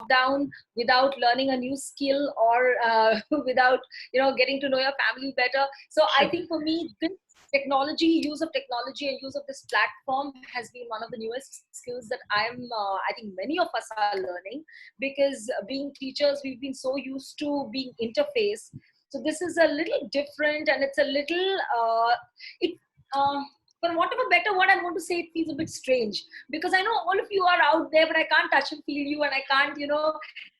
lockdown without learning a new skill or without, getting to know your family better. So I think for me, this use of technology and use of this platform has been one of the newest skills that I think many of us are learning, because being teachers, we've been so used to being interface. So this is a little different, and it's a little, for want of a better word, I'm going to say it feels a bit strange, because I know all of you are out there, but I can't touch and feel you, and I can't,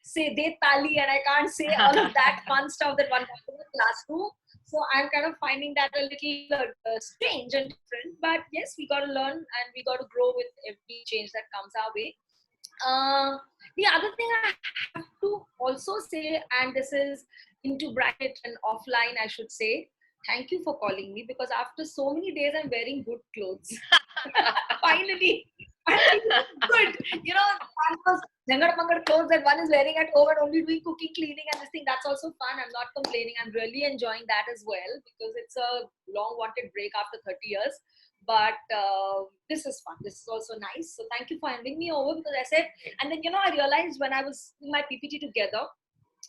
say de tali, and I can't say all of that fun stuff that one does in the classroom. So I'm kind of finding that a little strange and different. But yes, we got to learn and we got to grow with every change that comes our way. The other thing I have to also say, and this is into bracket and offline, I should say, thank you for calling me, because after so many days, I'm wearing good clothes. Finally, I'm feeling good. Those jangar-mangar clothes that one is wearing at home and only doing cooking, cleaning, and this thing, that's also fun. I'm not complaining. I'm really enjoying that as well, because it's a long-wanted break after 30 years. But this is fun. This is also nice. So thank you for having me over, because I said, and then, I realized when I was doing my PPT together,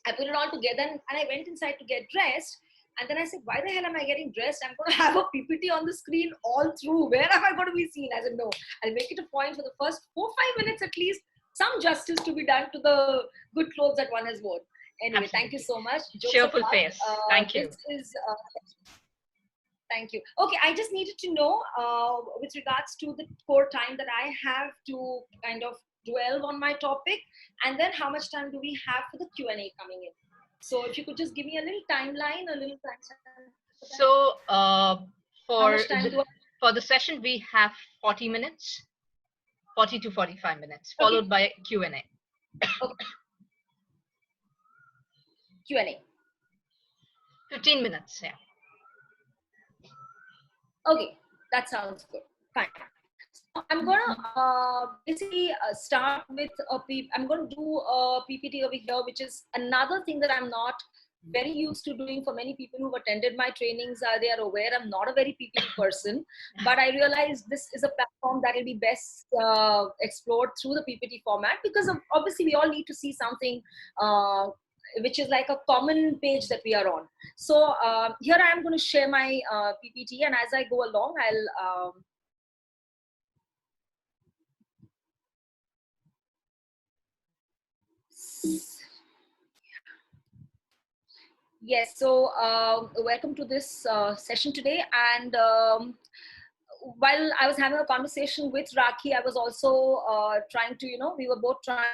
I put it all together and I went inside to get dressed. And then I said, why the hell am I getting dressed? I'm going to have a PPT on the screen all through. Where am I going to be seen? I said, no, I'll make it a point for the first 4-5 minutes at least, some justice to be done to the good clothes that one has worn. Anyway, Absolutely. Thank you so much. Cheerful face. Thank you. Thank you. Okay, I just needed to know with regards to the core time that I have to kind of dwell on my topic, and then how much time do we have for the Q&A coming in. So if you could just give me a little timeline, a little time. So for the session, we have 40 minutes, 40 to 45 minutes, followed by Q&A. Okay. Q&A. 15 minutes, yeah. Okay, that sounds good. Fine. So I'm gonna basically start with I'm gonna do a PPT over here, which is another thing that I'm not very used to doing. For many people who've attended my trainings, they are aware I'm not a very PPT person, but I realized this is a platform that will be best explored through the PPT format, because obviously we all need to see something which is like a common page that we are on. So here I am going to share my PPT, and as I go along, I'll yes, so welcome to this session today. And while I was having a conversation with Rakhi, I was also trying to, we were both trying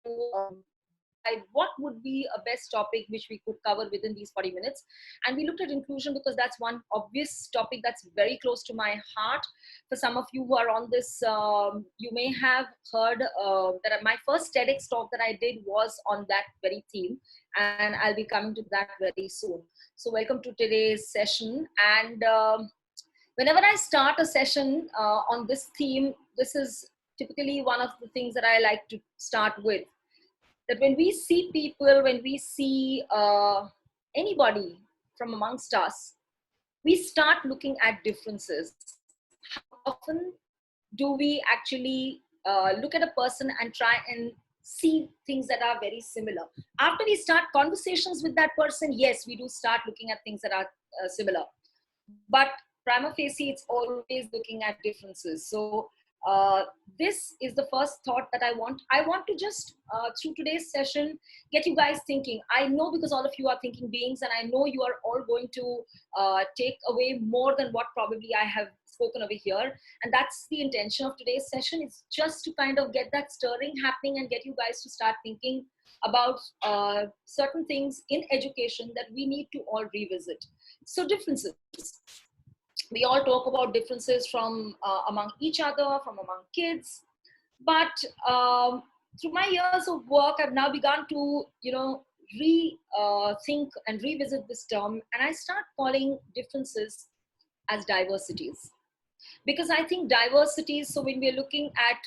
to what would be a best topic which we could cover within these 40 minutes. And we looked at inclusion, because that's one obvious topic that's very close to my heart. For some of you who are on this, you may have heard that my first TEDx talk that I did was on that very theme, and I'll be coming to that very soon. So welcome to today's session. And whenever I start a session on this theme, this is typically one of the things that I like to start with. That when we see people, when we see anybody from amongst us, we start looking at differences. How often do we actually look at a person and try and see things that are very similar? After we start conversations with that person, yes, we do start looking at things that are similar. But prima facie, it's always looking at differences. So this is the first thought that I want to just through today's session get you guys thinking. I know, because all of you are thinking beings, and I know you are all going to take away more than what probably I have spoken over here. And that's the intention of today's session. It's just to kind of get that stirring happening and get you guys to start thinking about certain things in education that we need to all revisit. So differences. We all talk about differences from among each other, from among kids. But through my years of work, I've now begun to, rethink and revisit this term. And I start calling differences as diversities. Because I think diversities, so when we're looking at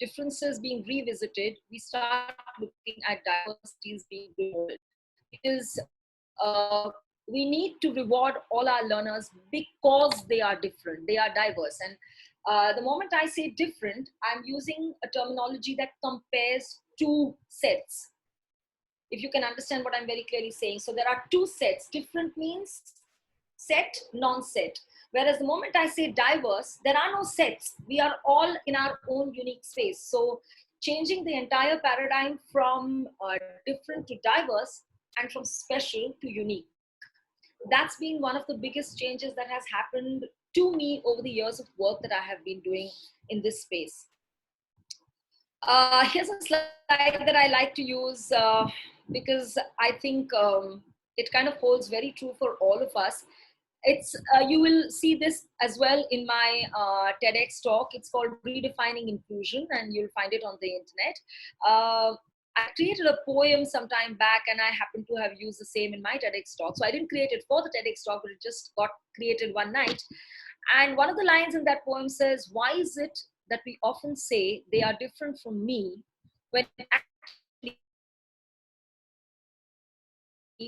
differences being revisited, we start looking at diversities being rewarded. Because we need to reward all our learners because they are different, they are diverse. And the moment I say different, I'm using a terminology that compares two sets. If you can understand what I'm very clearly saying. So there are two sets. Different means set, non-set. Whereas the moment I say diverse, there are no sets. We are all in our own unique space. So changing the entire paradigm from different to diverse and from special to unique. That's been one of the biggest changes that has happened to me over the years of work that I have been doing in this space. Here's a slide that I like to use because I think it kind of holds very true for all of us. It's you will see this as well in my TEDx talk. It's called Redefining Inclusion, and you'll find it on the internet. I created a poem some time back, and I happen to have used the same in my TEDx talk. So I didn't create it for the TEDx talk, but it just got created one night. And one of the lines in that poem says, "Why is it that we often say they are different from me, when actually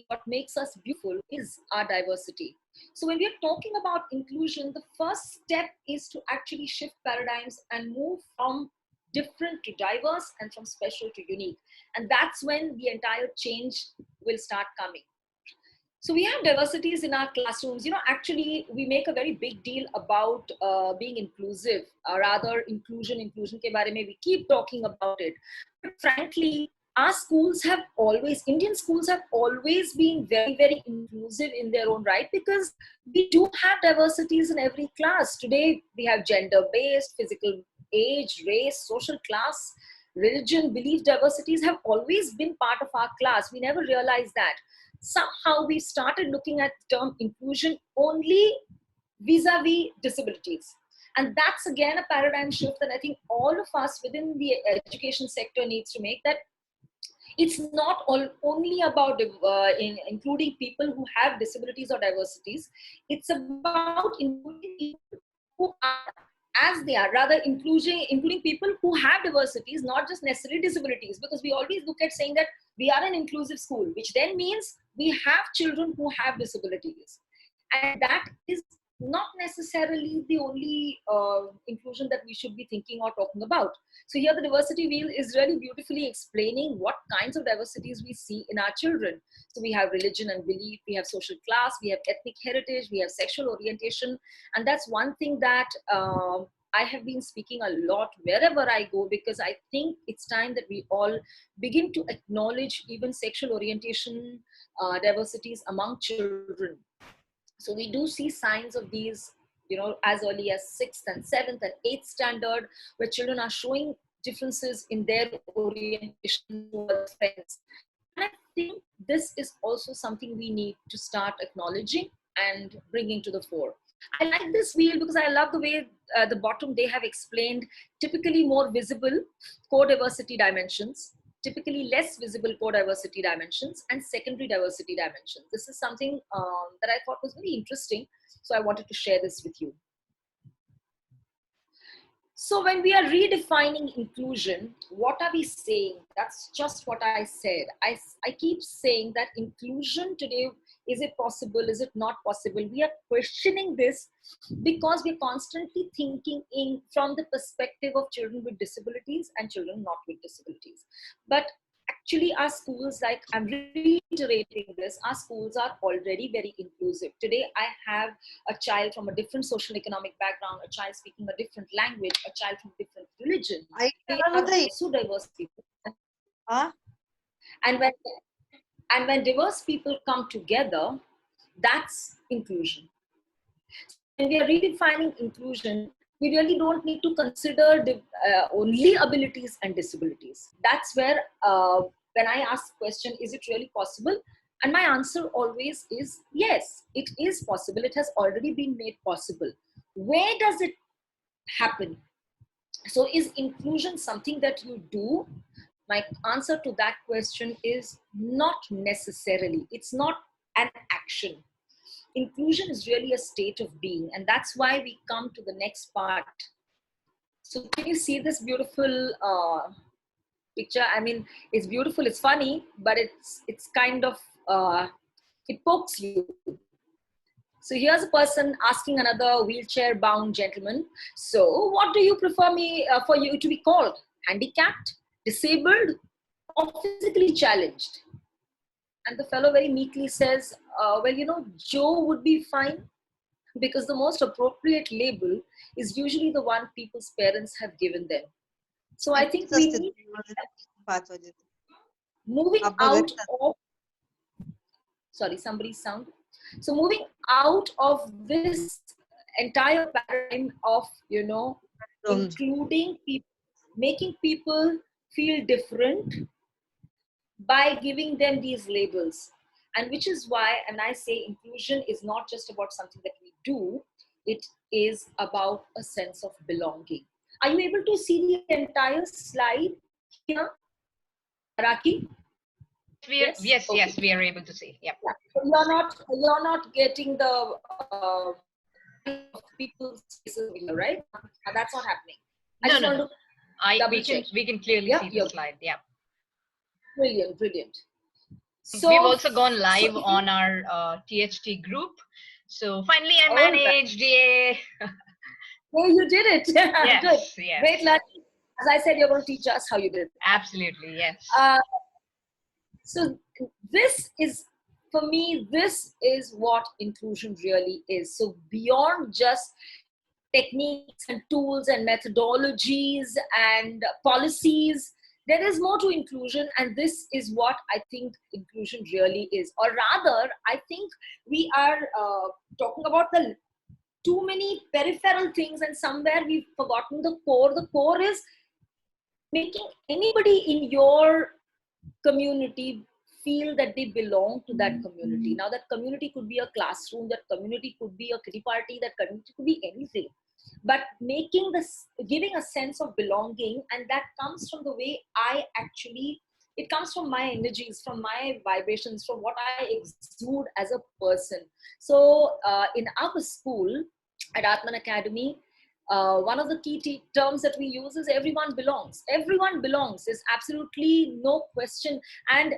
what makes us beautiful is our diversity?" So when we are talking about inclusion, the first step is to actually shift paradigms and move from different to diverse and from special to unique. And that's when the entire change will start coming. So we have diversities in our classrooms. Actually, we make a very big deal about being inclusive, rather inclusion ke baare mein we keep talking about it. But frankly, our schools have always, Indian schools have always been very, very inclusive in their own right, because we do have diversities in every class. Today, we have gender-based, physical age, race, social class, religion, belief diversities have always been part of our class. We never realized that. Somehow we started looking at the term inclusion only vis-a-vis disabilities. And that's again a paradigm shift that I think all of us within the education sector needs to make, that it's not only about including people who have disabilities or diversities. It's about including people who are as they are, rather including people who have diversities, not just necessarily disabilities, because we always look at saying that we are an inclusive school, which then means we have children who have disabilities. And that is not necessarily the only inclusion that we should be thinking or talking about. So here the diversity wheel is really beautifully explaining what kinds of diversities we see in our children. So we have religion and belief, we have social class, we have ethnic heritage, we have sexual orientation. And that's one thing that I have been speaking a lot wherever I go, because I think it's time that we all begin to acknowledge even sexual orientation diversities among children. So we do see signs of these, as early as 6th and 7th and 8th standard, where children are showing differences in their orientation towards friends. And I think this is also something we need to start acknowledging and bringing to the fore. I like this wheel because I love the way the bottom they have explained typically more visible core diversity dimensions, typically less visible core diversity dimensions, and secondary diversity dimensions. This is something that I thought was very interesting, so I wanted to share this with you. So when we are redefining inclusion, what are we saying? That's just what I said. I keep saying that inclusion today, is it possible? Is it not possible? We are questioning this because we're constantly thinking from the perspective of children with disabilities and children not with disabilities. But actually our schools, like I'm reiterating this, our schools are already very inclusive. Today I have a child from a different social economic background, a child speaking a different language, a child from a different religion. They are also diverse people. And when diverse people come together, that's inclusion. When we are redefining inclusion, we really don't need to consider only abilities and disabilities. That's where, when I ask the question, is it really possible? And my answer always is yes, it is possible. It has already been made possible. Where does it happen? So is inclusion something that you do? My answer to that question is not necessarily. It's not an action. Inclusion is really a state of being, and that's why we come to the next part. So can you see this beautiful picture? I mean, it's beautiful, it's funny, but it's kind of, it pokes you. So here's a person asking another wheelchair-bound gentleman, so what do you prefer for you to be called? Handicapped? Disabled? or physically challenged. And the fellow very meekly says, well, Joe would be fine, because the most appropriate label is usually the one people's parents have given them. So I think we need moving out of, sorry, somebody's sound. So moving out of this entire paradigm of, including people, making people feel different by giving them these labels. And which is why, and I say inclusion is not just about something that we do, it is about a sense of belonging. Are you able to see the entire slide here, Raki? Yes, okay. Yes, we are able to see. Yep. So you're not getting the people's faces here, right? That's not happening. I just want to double check. We can clearly see the slide. Yeah. Brilliant. So we've also gone live on our THT group. So finally I managed. Yay. Oh, you did it. Yes, Good. Yes. Great learning. As I said, you're going to teach us how you did it. Absolutely, yes. So this is, for me, this is what inclusion really is. So beyond just techniques and tools and methodologies and policies, there is more to inclusion, and this is what I think inclusion really is. Or rather, I think we are talking about the too many peripheral things, and somewhere we've forgotten the core. The core is making anybody in your community feel that they belong to that community. Now, that community could be a classroom, that community could be a kitty party, that community could be anything. But making this, giving a sense of belonging, and that comes from the way I actually, it comes from my energies, from my vibrations, from what I exude as a person. So in our school at Atman Academy, one of the key terms that we use is everyone belongs. Everyone belongs. There's absolutely no question. And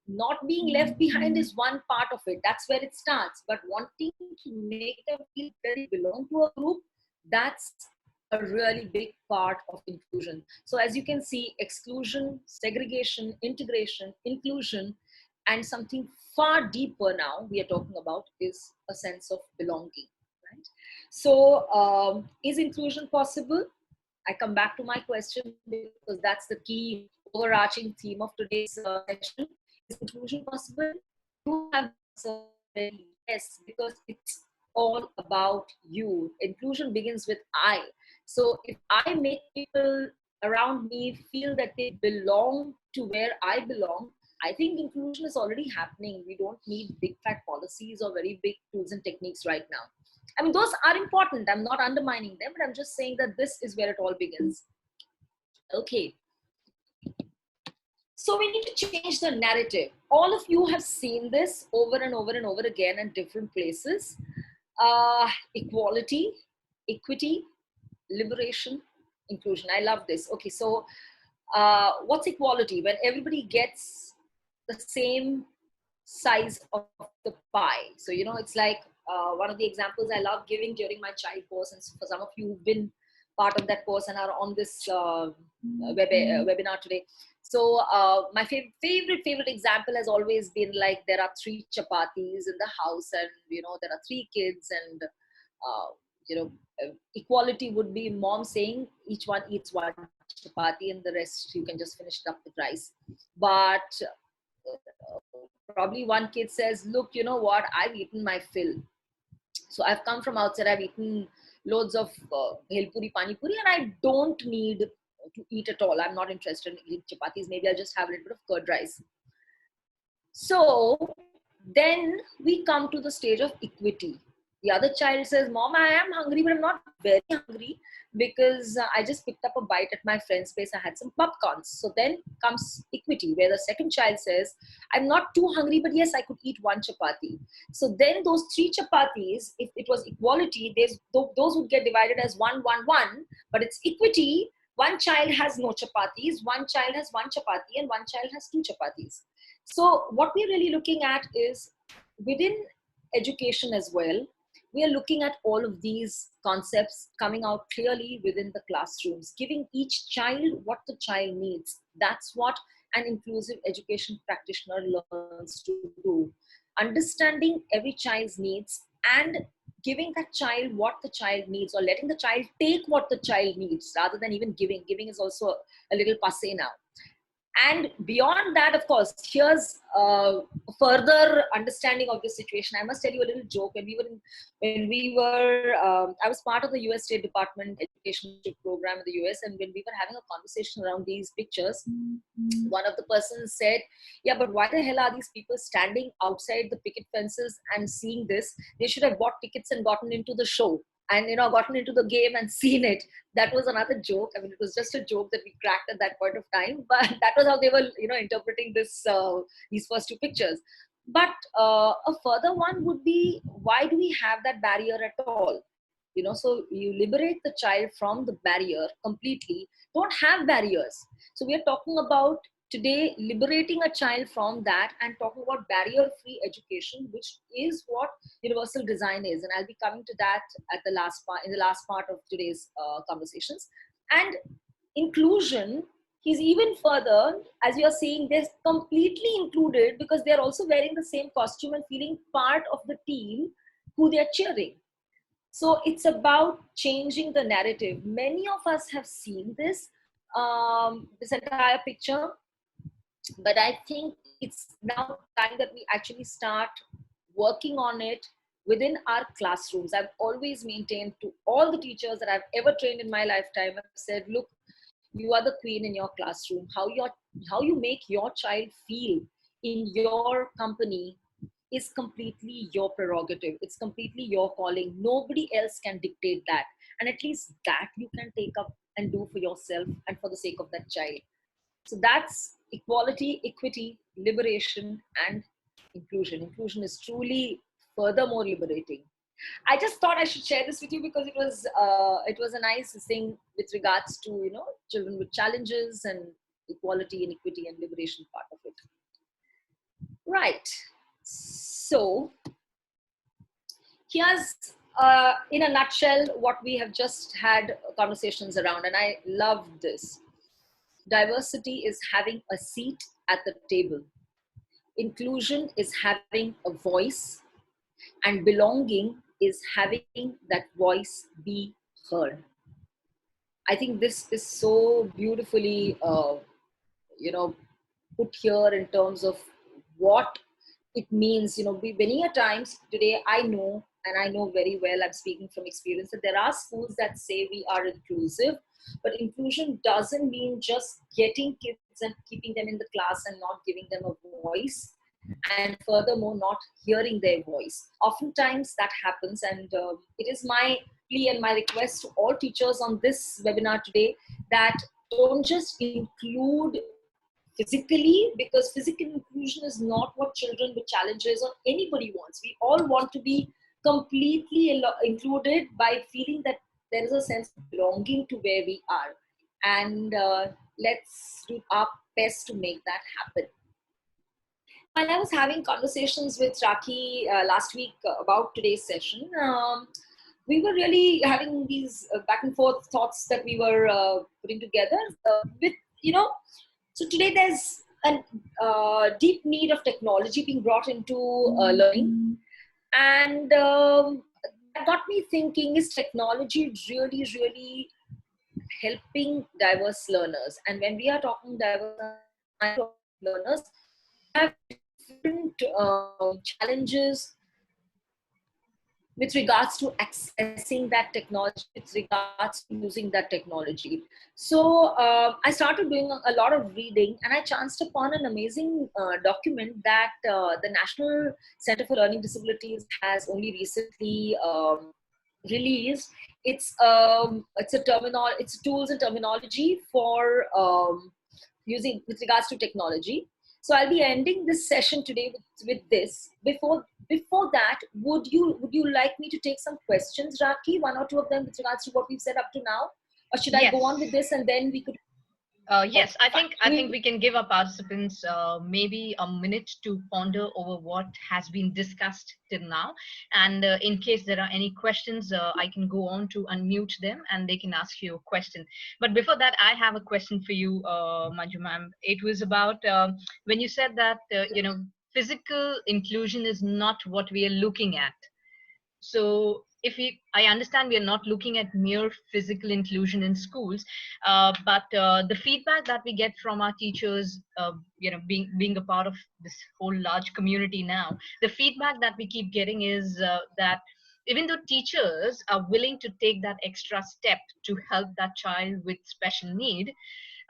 not being left behind is one part of it. That's where it starts. But wanting to make them feel that they belong to a group, that's a really big part of inclusion. So as you can see, exclusion, segregation, integration, inclusion, and something far deeper now we are talking about is a sense of belonging. Right? So is inclusion possible? I come back to my question because that's the key overarching theme of today's session. Is inclusion possible? You have answered yes, because it's all about you. Inclusion begins with I. So if I make people around me feel that they belong to where I belong, I think inclusion is already happening. We don't need big fat policies or very big tools and techniques right now. I mean, those are important. I'm not undermining them, but I'm just saying that this is where it all begins. Okay. So we need to change the narrative. All of you have seen this over and over and over again in different places. Equality, equity, liberation, inclusion. I love this. Okay, so what's equality? When everybody gets the same size of the pie. So, it's like one of the examples I love giving during my child course, and for some of you who've been part of that course and are on this webinar today. So my favorite example has always been like, there are 3 chapatis in the house, and there are 3 kids, and equality would be mom saying each one eats 1 chapati and the rest you can just finish it up with rice. But probably one kid says, look, you know what, I've eaten my fill. So I've come from outside, I've eaten loads of bhel puri, pani puri, and I don't need to eat at all. I'm not interested in eating chapatis. Maybe I'll just have a little bit of curd rice. So then we come to the stage of equity. The other child says, Mom, I am hungry, but I'm not very hungry because I just picked up a bite at my friend's place. I had some popcorns. So then comes equity, where the second child says, I'm not too hungry, but yes, I could eat 1 chapati. So then those 3 chapatis, if it was equality, those would get divided as 1, 1, 1. But it's equity. 1 child has no chapatis, 1 child has 1 chapati, and 1 child has 2 chapatis. So what we're really looking at is, within education as well, we are looking at all of these concepts coming out clearly within the classrooms, giving each child what the child needs. That's what, an inclusive education practitioner learns to do. Understanding every child's needs and giving that child what the child needs, or letting the child take what the child needs rather than even giving. Giving is also a little passé now. And beyond that, of course, here's further understanding of this situation. I must tell you a little joke. I was part of the US State Department education program in the US, and when we were having a conversation around these pictures, one of the persons said, yeah, but why the hell are these people standing outside the picket fences and seeing this? They should have bought tickets and gotten into the show and, you know, gotten into the game and seen it. That was another joke. I mean, it was just a joke that we cracked at that point of time, but that was how they were, you know, interpreting this, these first two pictures. But a further one would be, why do we have that barrier at all? You know, so you liberate the child from the barrier completely. Don't have barriers. So we are talking about today liberating a child from that and talking about barrier-free education, which is what universal design is. And I'll be coming to that at the last part, in the last part of today's conversations. And inclusion is even further, as you are seeing, they're completely included because they're also wearing the same costume and feeling part of the team who they're cheering. So it's about changing the narrative. Many of us have seen this entire picture, but I think it's now time that we actually start working on it within our classrooms. I've always maintained to all the teachers that I've ever trained in my lifetime, I've said, look, you are the queen in your classroom. How you make your child feel in your company is completely your prerogative. It's completely your calling. Nobody else can dictate that. And at least that you can take up and do for yourself and for the sake of that child. So that's equality, equity, liberation, and inclusion. Inclusion is truly furthermore liberating. I just thought I should share this with you because it was a nice thing with regards to, you know, children with challenges and equality and equity and liberation part of it. Right. So here's in a nutshell what we have just had conversations around, and I love this. Diversity is having a seat at the table. Inclusion is having a voice, and belonging is having that voice be heard. I think this is so beautifully, you know, put here in terms of what it means. You know, many a times today I know, and I know very well, I'm speaking from experience, that there are schools that say we are inclusive, but inclusion doesn't mean just getting kids and keeping them in the class and not giving them a voice, and furthermore not hearing their voice. Oftentimes that happens, and it is my plea and my request to all teachers on this webinar today that don't just include physically, because physical inclusion is not what children with challenges or anybody wants. We all want to be completely included by feeling that there is a sense of belonging to where we are, and let's do our best to make that happen. While I was having conversations with Raki last week about today's session, we were really having these back and forth thoughts that we were putting together with, you know, so today there's a deep need of technology being brought into learning. And that got me thinking, is technology really, really helping diverse learners? And when we are talking diverse learners, we have different challenges with regards to accessing that technology, with regards to using that technology. So I started doing a lot of reading, and I chanced upon an amazing document that the National Center for Learning Disabilities has only recently released. It's tools and terminology for using with regards to technology. So I'll be ending this session today with this. Before that, would you like me to take some questions, Raki? One or two of them with regards to what we've said up to now, or should I go on with this and then we could? Yes, I think we can give our participants maybe a minute to ponder over what has been discussed till now. And in case there are any questions, I can go on to unmute them and they can ask you a question. But before that, I have a question for you, Manju ma'am. It was about when you said that physical inclusion is not what we are looking at. So if I understand we are not looking at mere physical inclusion in schools, but the feedback that we get from our teachers, being a part of this whole large community now, the feedback that we keep getting is that even though teachers are willing to take that extra step to help that child with special need,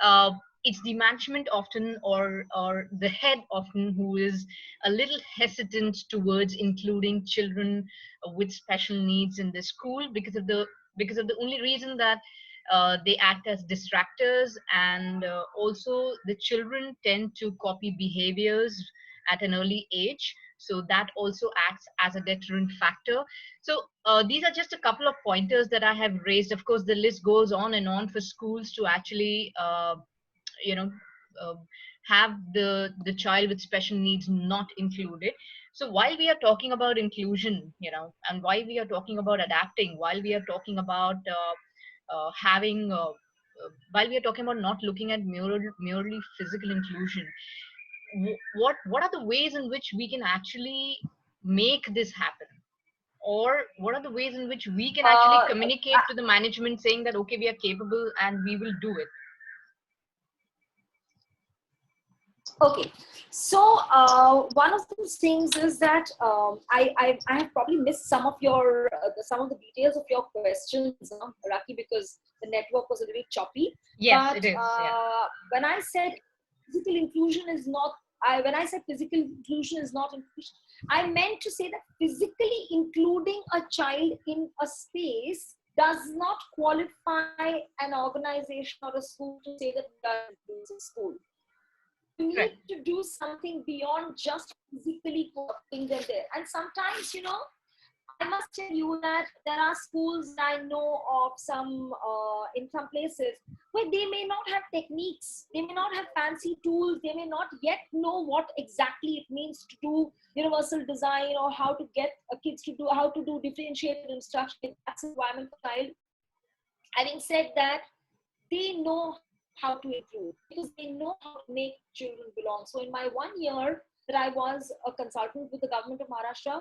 uh, it's the management often, or the head often, who is a little hesitant towards including children with special needs in the school because of the only reason that they act as distractors, and also the children tend to copy behaviors at an early age, so that also acts as a deterrent factor. So these are just a couple of pointers that I have raised. Of course, the list goes on and on for schools to actually you know uh, have the child with special needs not included. So while we are talking about inclusion, and while we are talking about adapting, while we are talking about having while we are talking about not looking at merely physical inclusion, what are the ways in which we can actually make this happen, or what are the ways in which we can actually Uh, communicate to the management saying that okay, we are capable and we will do it? Okay, so one of the things is that I have probably missed some of some of the details of your questions, Raki, because the network was a little choppy. Yes, But it is. Yeah. when I said physical inclusion is not, when I said physical inclusion is not inclusion, I meant to say that physically including a child in a space does not qualify an organization or a school to say that we are an inclusive school. You need Right. to do something beyond just physically putting them there. And sometimes, I must tell you that there are schools that I know of, some in some places where they may not have techniques, they may not have fancy tools, they may not yet know what exactly it means to do universal design, or how to get kids to do, how to do differentiated instruction if that's a requirement for child. Having said that, they know how to improve because they know how to make children belong. So in my 1 year that I was a consultant with the government of Maharashtra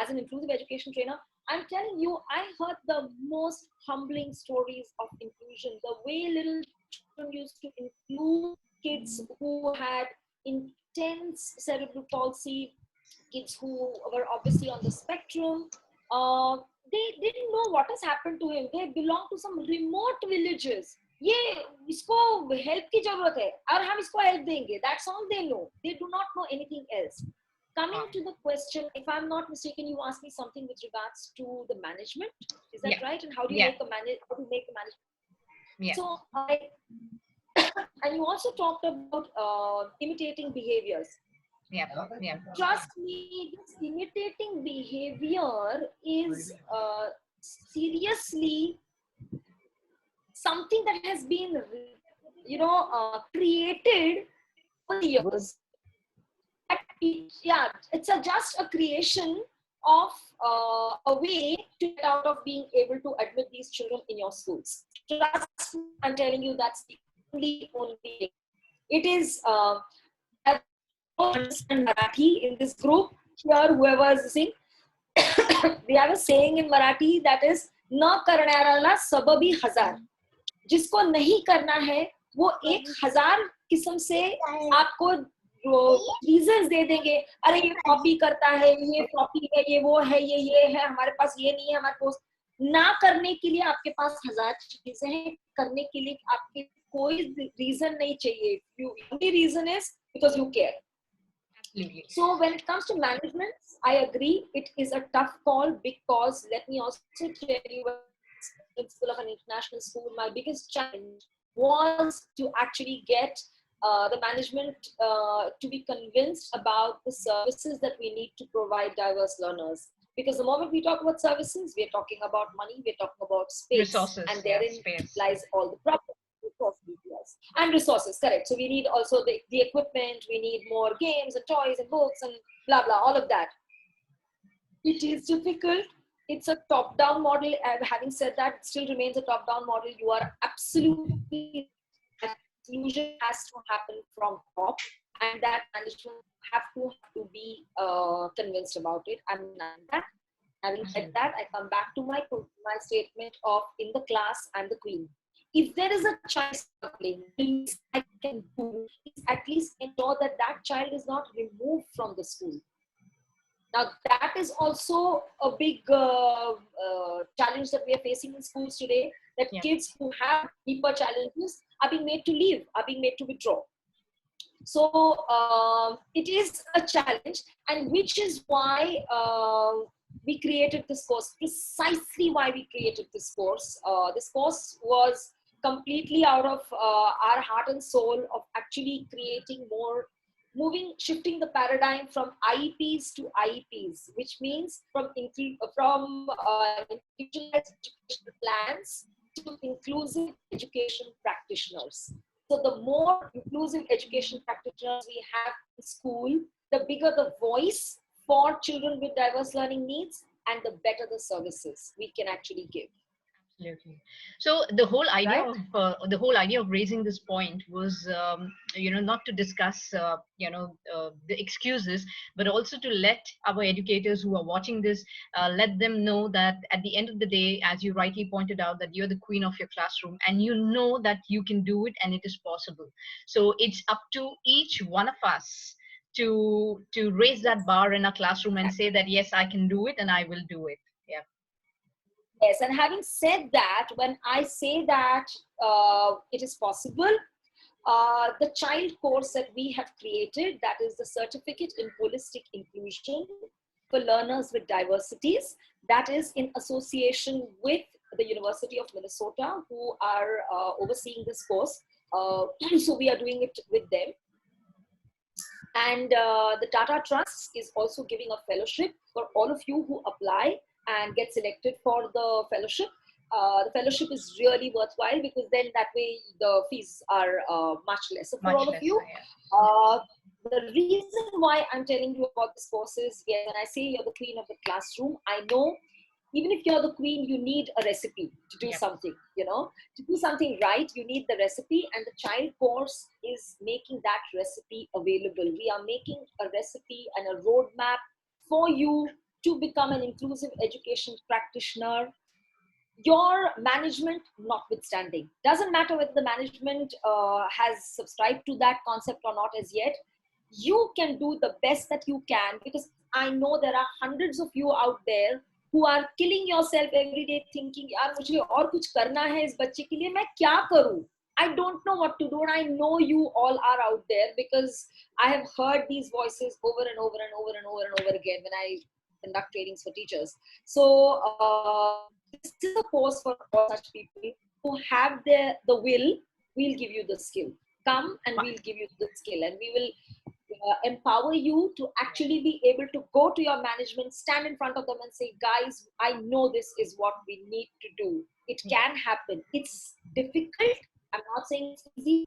as an inclusive education trainer, I'm telling you, I heard the most humbling stories of inclusion. The way little children used to include kids who had intense cerebral palsy, kids who were obviously on the spectrum. They didn't know what has happened to him. They belong to some remote villages. ये इसको help की जरूरत है और हम इसको help देंगे. That's all they know. They do not know anything else. Coming to the question, if I'm not mistaken, you asked me something with regards to the management. Is that right? And how do you make a management? Yeah. So and you also talked about imitating behaviors. Yeah. Trust me, this imitating behavior is seriously something that has been, created over the years. Yeah, it's just a creation of a way to get out of being able to admit these children in your schools. Trust me, I'm telling you, that's the only thing. It is. I don't understand Marathi in this group here. Whoever is listening, we have a saying in Marathi that is "न करणाऱ्याला सबबी हजार." जिसको नहीं करना है वो 1000 किस्म से आपको रीजंस दे देंगे. अरे ये कॉपी करता है, ये कॉपी है, ये वो है, ये है, हमारे पास ये नहीं है, हमारे पास ना करने के लिए आपके पास 1000 चीजें हैं. करने के लिए आपके कोई रीजन नहीं चाहिए. Only reason is because you care. Absolutely. So when it comes to management, I agree it is a tough call, because let me also tell you, as principal of an international school, my biggest challenge was to actually get the management to be convinced about the services that we need to provide diverse learners. Because the moment we talk about services, we're talking about money, we're talking about space, resources, and therein lies all the problem. Yes, and resources, correct. So we need also the equipment, we need more games and toys and books and blah, blah, all of that. It is difficult. It's a top-down model. Having said that, it still remains a top-down model. You are absolutely right. Inclusion has to happen from top, and that management have to be convinced about it. I'm denying that. Having said that, I come back to my statement of in the class I'm the queen. If there is a child struggling, the least I can do is at least ensure that that child is not removed from the school. Now, that is also a big challenge that we are facing in schools today, that kids who have deeper challenges are being made to leave, are being made to withdraw. So it is a challenge, and which is why we created this course, precisely why we created this course. This course was completely out of our heart and soul of actually creating more, shifting the paradigm from IEPs to IEPs, which means from individualized education plans to inclusive education practitioners. So the more inclusive education practitioners we have in school, the bigger the voice for children with diverse learning needs, and the better the services we can actually give. Absolutely. So the whole idea of raising this point was, not to discuss, the excuses, but also to let our educators who are watching this, let them know that at the end of the day, as you rightly pointed out, that you're the queen of your classroom, and you know that you can do it, and it is possible. So it's up to each one of us to raise that bar in our classroom and say that yes, I can do it, and I will do it. Yeah. Yes, and having said that, when I say that it is possible, the child course that we have created, that is the Certificate in Holistic Inclusion for Learners with Diversities, that is in association with the University of Minnesota, who are overseeing this course. So we are doing it with them. And the Tata Trust is also giving a fellowship for all of you who apply and get selected for the fellowship. The fellowship is really worthwhile, because then that way the fees are much less. So for all of you, the reason why I'm telling you about this course is, yeah, when I say you're the queen of the classroom, I know even if you're the queen, you need a recipe to do something, to do something right, you need the recipe, and the child course is making that recipe available. We are making a recipe and a roadmap for you to become an inclusive education practitioner, your management notwithstanding. Doesn't matter whether the management has subscribed to that concept or not as yet. You can do the best that you can, because I know there are hundreds of you out there who are killing yourself every day thinking, yaar mujhe aur kuch karna hai is bacche ke liye, main kya karu? I don't know what to do. And I know you all are out there, because I have heard these voices over and over and over and over and over again when I conduct trainings for teachers. So this is a course for all such people who have the will. We'll give you the skill. Come and we'll give you the skill, and we will empower you to actually be able to go to your management, stand in front of them and say, guys, I know this is what we need to do. It can happen. It's difficult. I'm not saying it's easy.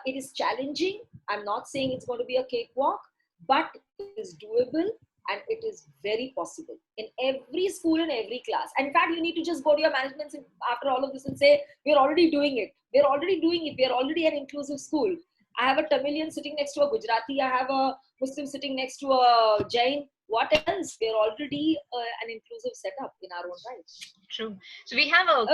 It is challenging. I'm not saying it's going to be a cakewalk, but it is doable, and it is very possible in every school, in every class. And in fact, you need to just go to your management after all of this and say, we're already doing it. We're already doing it. We're already an inclusive school. I have a Tamilian sitting next to a Gujarati. I have a Muslim sitting next to a Jain. What else? We're already an inclusive setup in our own right. True. So we have a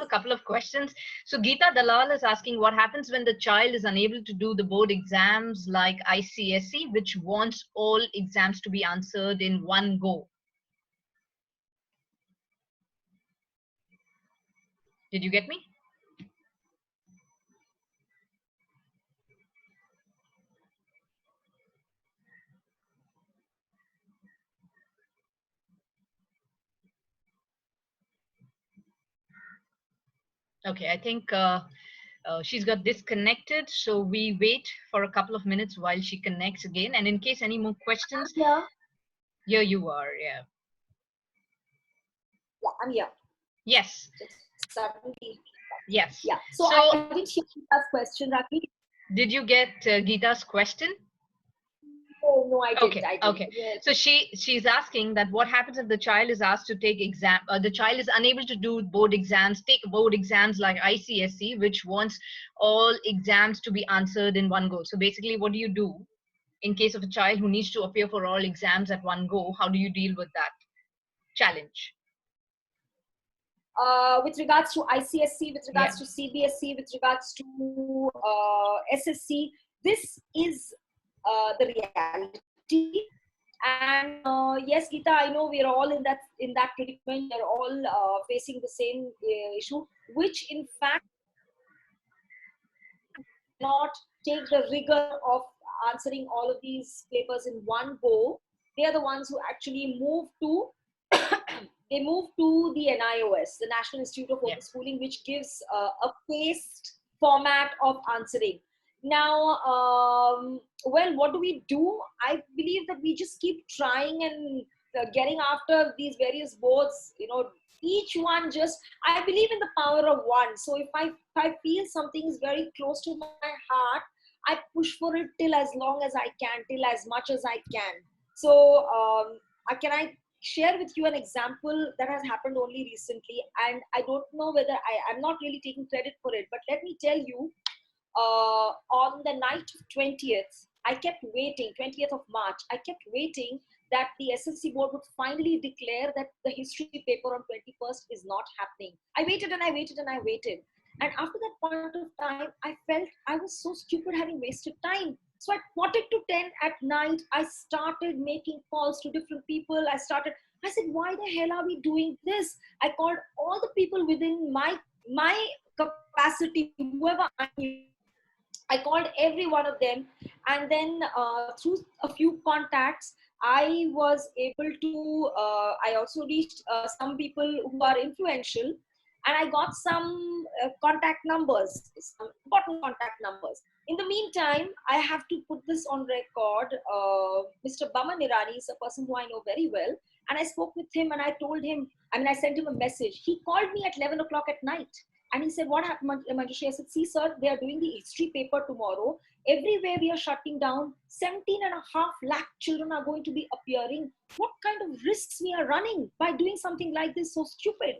couple of questions. So Geeta Dalal is asking, what happens when the child is unable to do the board exams like ICSE, which wants all exams to be answered in one go? Did you get me? Okay, I think she's got disconnected, so we wait for a couple of minutes while she connects again. And in case any more questions, here you are. Yeah, I'm here. Yes. Suddenly. Yes. Yeah. So, So I didn't hear Geeta's question, Raki. did you get Geeta's question? Oh, no, I didn't. Okay, I didn't. okay. Yeah. So she's asking that what happens if the child is asked to take exam, the child is unable to do board exams, take board exams like ICSE, which wants all exams to be answered in one go. So basically, what do you do in case of a child who needs to appear for all exams at one go? How do you deal with that challenge? With regards to ICSC, with Yeah. regards to CBSC, with regards to SSC, this is the reality. And yes, Geeta, I know we're all in that predicament. We're all facing the same issue, which in fact not take the rigor of answering all of these papers in one go. They are the ones who actually move to they move to the NIOS, the National Institute of Open Schooling, which gives a paced format of answering. Now, well, what do we do? I believe that we just keep trying and getting after these various boards. You know, each one just, I believe in the power of one. So if I feel something is very close to my heart, I push for it till as long as I can, till as much as I can. So can I share with you an example that has happened only recently, and I don't know whether I'm not really taking credit for it, but let me tell you, on the night of 20th, I kept waiting, 20th of March, I kept waiting that the SLC board would finally declare that the history paper on 21st is not happening. I waited and I waited and I waited. And after that point of time, I felt I was so stupid having wasted time. So at quarter to 10 at night, I started making calls to different people. I said, why the hell are we doing this? I called all the people within my capacity, whoever I knew. I called every one of them, and then through a few contacts, I was able to. I also reached some people who are influential, and I got some contact numbers, some important contact numbers. In the meantime, I have to put this on record. Mr. Baman Irani is a person who I know very well, and I spoke with him, and I told him. I mean, I sent him a message. He called me at 11 o'clock at night. And he said, what happened, Manjushree? I said, see, sir, they are doing the history paper tomorrow. Everywhere we are shutting down. 17.5 lakh children are going to be appearing. What kind of risks we are running by doing something like this so stupid?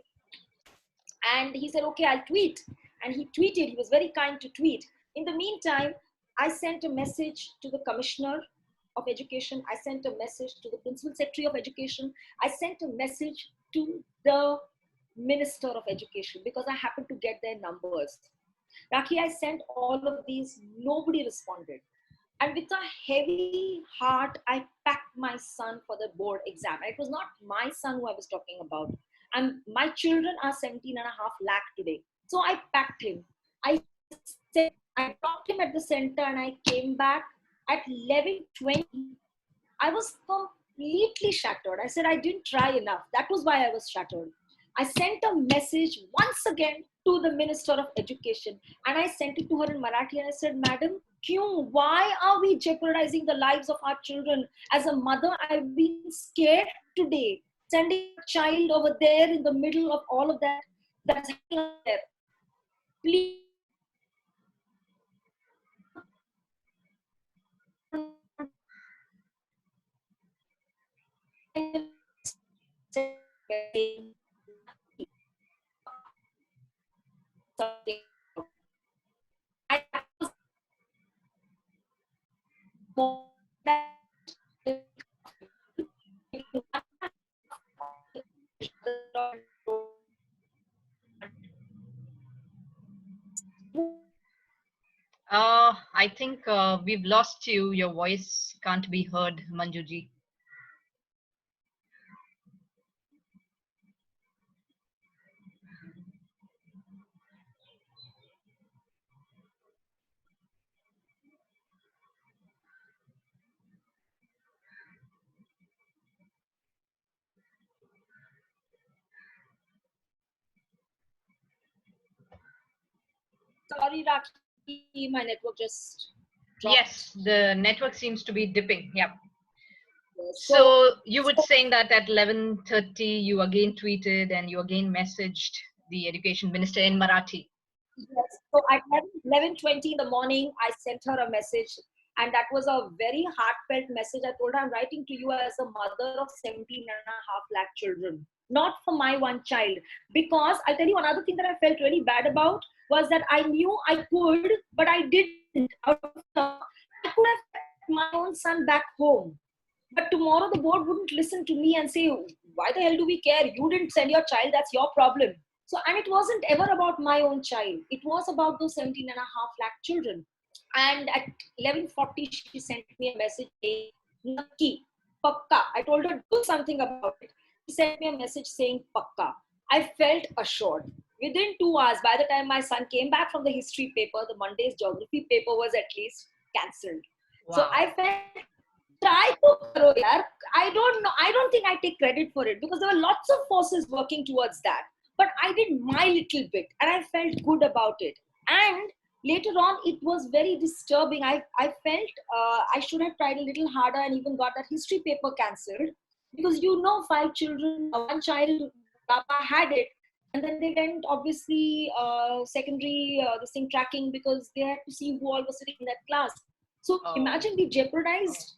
And he said, okay, I'll tweet. And he tweeted. He was very kind to tweet. In the meantime, I sent a message to the Commissioner of Education. I sent a message to the Principal Secretary of Education. I sent a message to the Minister of Education because I happened to get their numbers. Rakhi, I sent all of these, nobody responded. And with a heavy heart, I packed my son for the board exam. It was not my son who I was talking about. And my children are 17.5 lakh today. So I packed him. I dropped him at the center and I came back at 11:20. I was completely shattered. I said, I didn't try enough. That was why I was shattered. I sent a message once again to the Minister of Education, and I sent it to her in Marathi, and I said, Madam, why are we jeopardizing the lives of our children? As a mother, I've been scared today, sending a child over there in the middle of all of that that's happening there. Please. I think we've lost you. Your voice can't be heard, Manjuji. Sorry, Rakhi, my network just dropped. Yes, the network seems to be dipping. Yeah. Yes. So you were saying that at 11:30 you again tweeted and you again messaged the education minister in Marathi. Yes. So at 11:20 in the morning, I sent her a message. And that was a very heartfelt message. I told her, I'm writing to you as a mother of 17.5 lakh children, not for my one child. Because I'll tell you another thing that I felt really bad about was that I knew I could, but I didn't. Out of fear, I could have kept my own son back home. But tomorrow the board wouldn't listen to me and say, why the hell do we care? You didn't send your child, that's your problem. So, and it wasn't ever about my own child. It was about those 17.5 lakh children. And at 11:40, she sent me a message saying, Nakki, Pakka. I told her, do something about it. She sent me a message saying, Pakka. I felt assured. Within 2 hours, by the time my son came back from the history paper, the Monday's geography paper was at least cancelled. So Wow. I felt, try to karo yaar. I don't know. I don't think I take credit for it because there were lots of forces working towards that. But I did my little bit and I felt good about it. And later on, it was very disturbing. I felt I should have tried a little harder and even got that history paper cancelled because 5 children, one child, Papa had it. And then they went obviously secondary this thing tracking because they had to see who all was sitting in that class. So imagine we jeopardized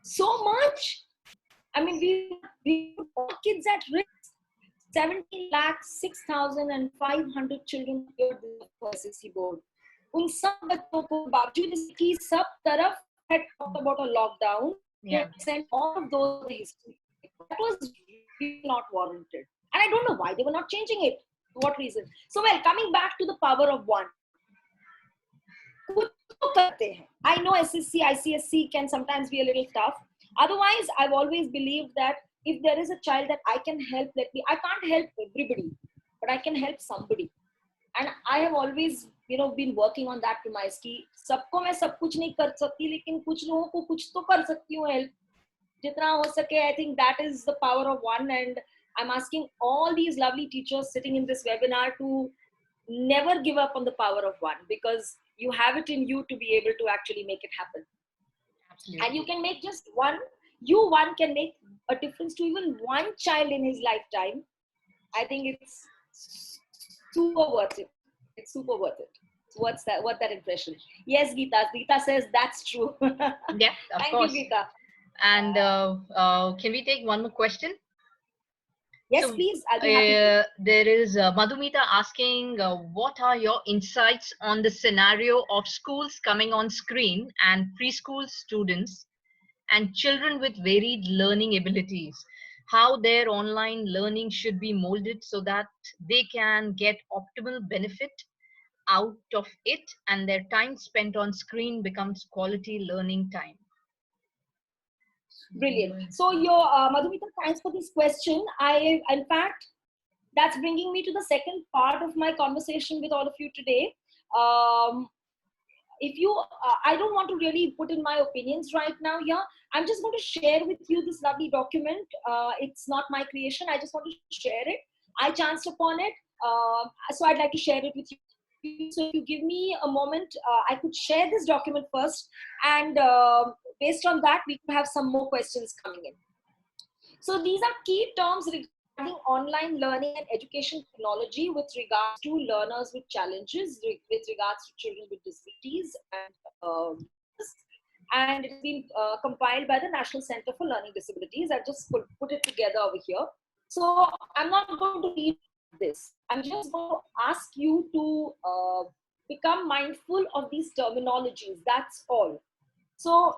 so much. I mean, we put all kids at risk. 17 lakh 6,500 children appeared for SSC board. उन सब बच्चों को बावजूद इसकी सब तरफ had talked about a lockdown. Yeah. They sent all of those to history. That was really not warranted. And I don't know why they were not changing it. For what reason? So, well, coming back to the power of one. I know SSC, ICSC can sometimes be a little tough. Otherwise, I've always believed that if there is a child that I can help, I can't help everybody, but I can help somebody. And I have always, been working on that premise कि सबको मैं सब कुछ नहीं कर सकती, लेकिन कुछ लोगों को कुछ तो कर सकती हूँ help. जितना हो सके, I think that is the power of one. And I'm asking all these lovely teachers sitting in this webinar to never give up on the power of one, because you have it in you to be able to actually make it happen. Absolutely. And you can make just one can make a difference to even one child in his lifetime. I think it's super worth it. It's super worth it. So what's that impression? Yes, Geeta says that's true. Yeah, of Thank course. you, Geeta. And can we take one more question? Yes, So, please. I'll be happy to. there is Madhumita asking, what are your insights on the scenario of schools coming on screen and preschool students and children with varied learning abilities? How their online learning should be molded so that they can get optimal benefit out of it and their time spent on screen becomes quality learning time. Brilliant. So, your Madhumita, thanks for this question. In fact, that's bringing me to the second part of my conversation with all of you today. I don't want to really put in my opinions right now here. I'm just going to share with you this lovely document. It's not my creation. I just want to share it. I chanced upon it. So I'd like to share it with you. So if you give me a moment, I could share this document first. And based on that, we could have some more questions coming in. So these are key terms regarding online learning and education technology with regards to learners with challenges, with regards to children with disabilities, and it's been compiled by the National Center for Learning Disabilities. I've just put it together over here. So I'm not going to read this. I'm just going to ask you to become mindful of these terminologies. That's all. So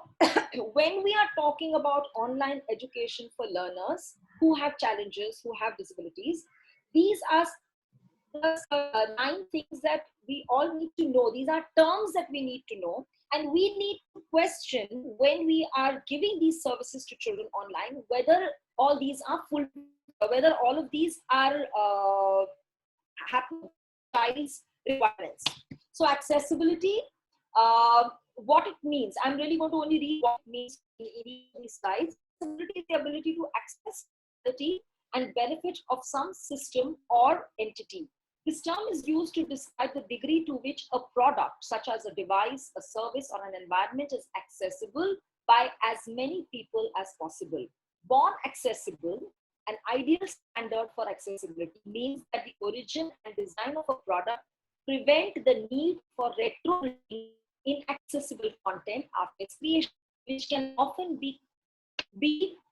when we are talking about online education for learners who have challenges, who have disabilities, these are the 9 things that we all need to know. These are terms that we need to know. And we need to question when we are giving these services to children online, whether all these are full, whether all of these are happening child's requirements. So accessibility, what it means. I'm really going to only read what it means in each of these slides. Accessibility is the ability to access and benefit of some system or entity. This term is used to describe the degree to which a product, such as a device, a service, or an environment, is accessible by as many people as possible. Born accessible, an ideal standard for accessibility means that the origin and design of a product prevent the need for retrofitting inaccessible content after its creation, which can often be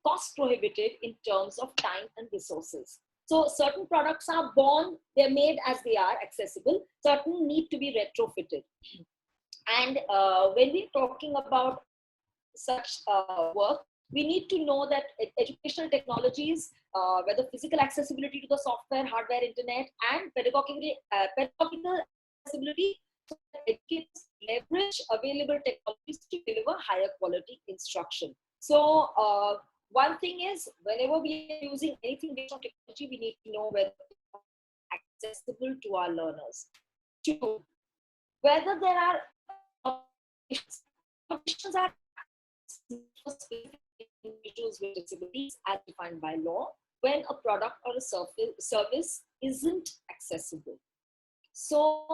cost prohibitive in terms of time and resources. So certain products are born, they're made as they are accessible. Certain need to be retrofitted. And when we're talking about such work, we need to know that educational technologies, whether physical accessibility to the software, hardware, internet, and pedagogical accessibility, so that educators leverage available technologies to deliver higher quality instruction. So one thing is, whenever we are using anything based on technology, we need to know whether it's accessible to our learners. Two, whether there are accommodations are for specific individuals with disabilities as defined by law when a product or a service isn't accessible. So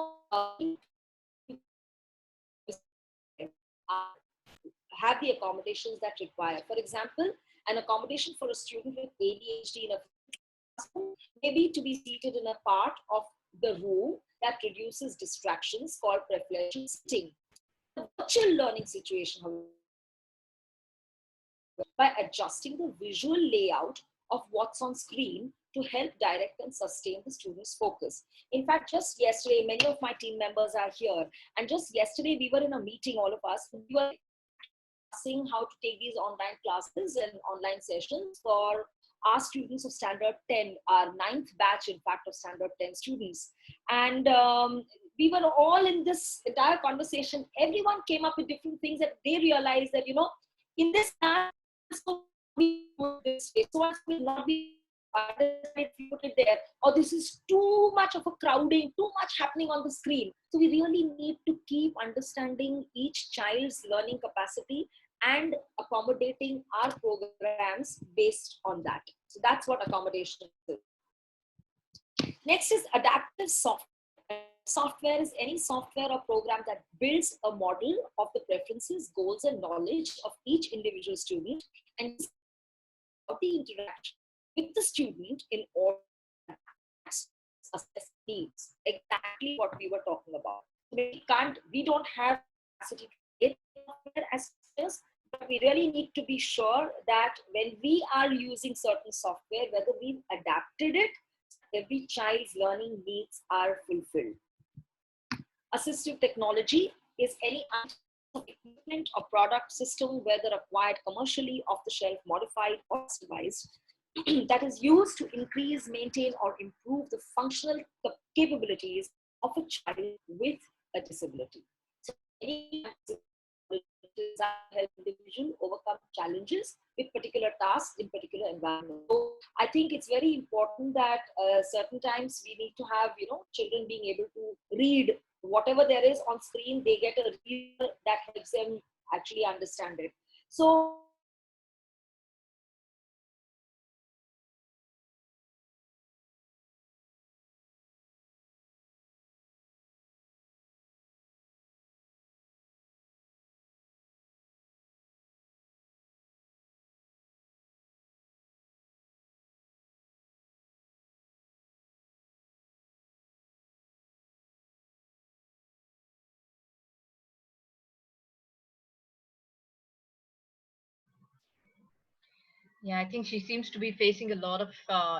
have the accommodations that require. For example, an accommodation for a student with ADHD in a classroom may be to be seated in a part of the room that reduces distractions, called preferential sitting. The virtual learning situation, however, by adjusting the visual layout of what's on screen to help direct and sustain the student's focus. In fact, just yesterday, many of my team members are here, and just yesterday we were in a meeting, all of us, we were discussing how to take these online classes and online sessions for our students of standard 10, our 9th batch, in fact, of standard 10 students. And we were all in this entire conversation. Everyone came up with different things that they realized that, you know, in this class, we do this way, so as will not be if you put it there, or this is too much of a crowding, too much happening on the screen. So we really need to keep understanding each child's learning capacity and accommodating our programs based on that. So that's what accommodation is. Next is adaptive software. Software is any software or program that builds a model of the preferences, goals, and knowledge of each individual student and the interaction with the student in order to assess needs. Exactly what we were talking about. We don't have capacity to get software as teachers, but we really need to be sure that when we are using certain software, whether we've adapted it, every child's learning needs are fulfilled. Assistive technology is any equipment or product system, whether acquired commercially, off the shelf, modified, or customized, that is used to increase, maintain, or improve the functional capabilities of a child with a disability. So any help individual overcome challenges with particular tasks in particular environments. So I think it's very important that certain times we need to have, you know, children being able to read whatever there is on screen. They get a reader that helps them actually understand it. So Yeah, I think she seems to be facing a lot of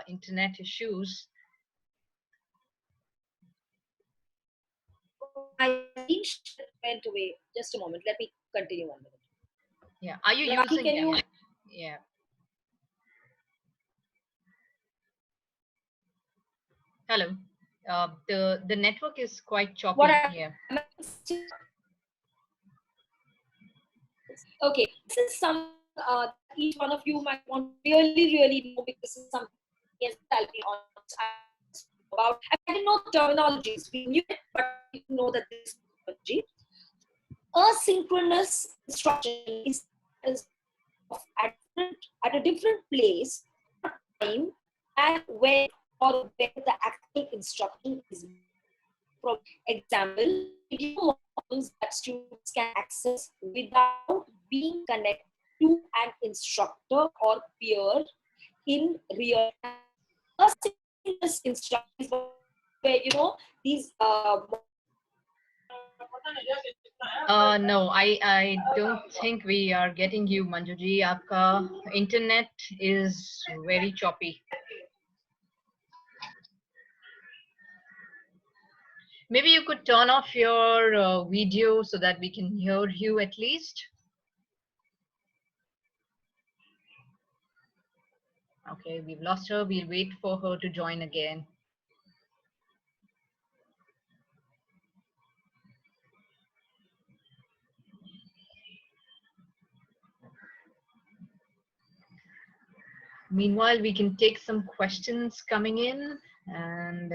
internet issues. I think she went away. Just a moment. Let me continue 1 minute. Yeah, are you Rakhi, using? can you? Yeah. Hello. The network is quite What choppy. Yeah. Okay, this is something each one of you might want to really know, because this is something, yes, I'll be honest, about. I didn't know the terminologies. We knew it, but we didn't know that this terminology. Asynchronous instruction is at a different place, time, and when or where the actual instruction is. For example, video modules that students can access without being connected to an instructor or peer in real time. Asynchronous instruction is where, you know, these No, I don't think we are getting you, Manjuji. Aapka internet is very choppy. Maybe you could turn off your video so that we can hear you at least. Okay, we've lost her. We'll wait for her to join again. Meanwhile, we can take some questions coming in, and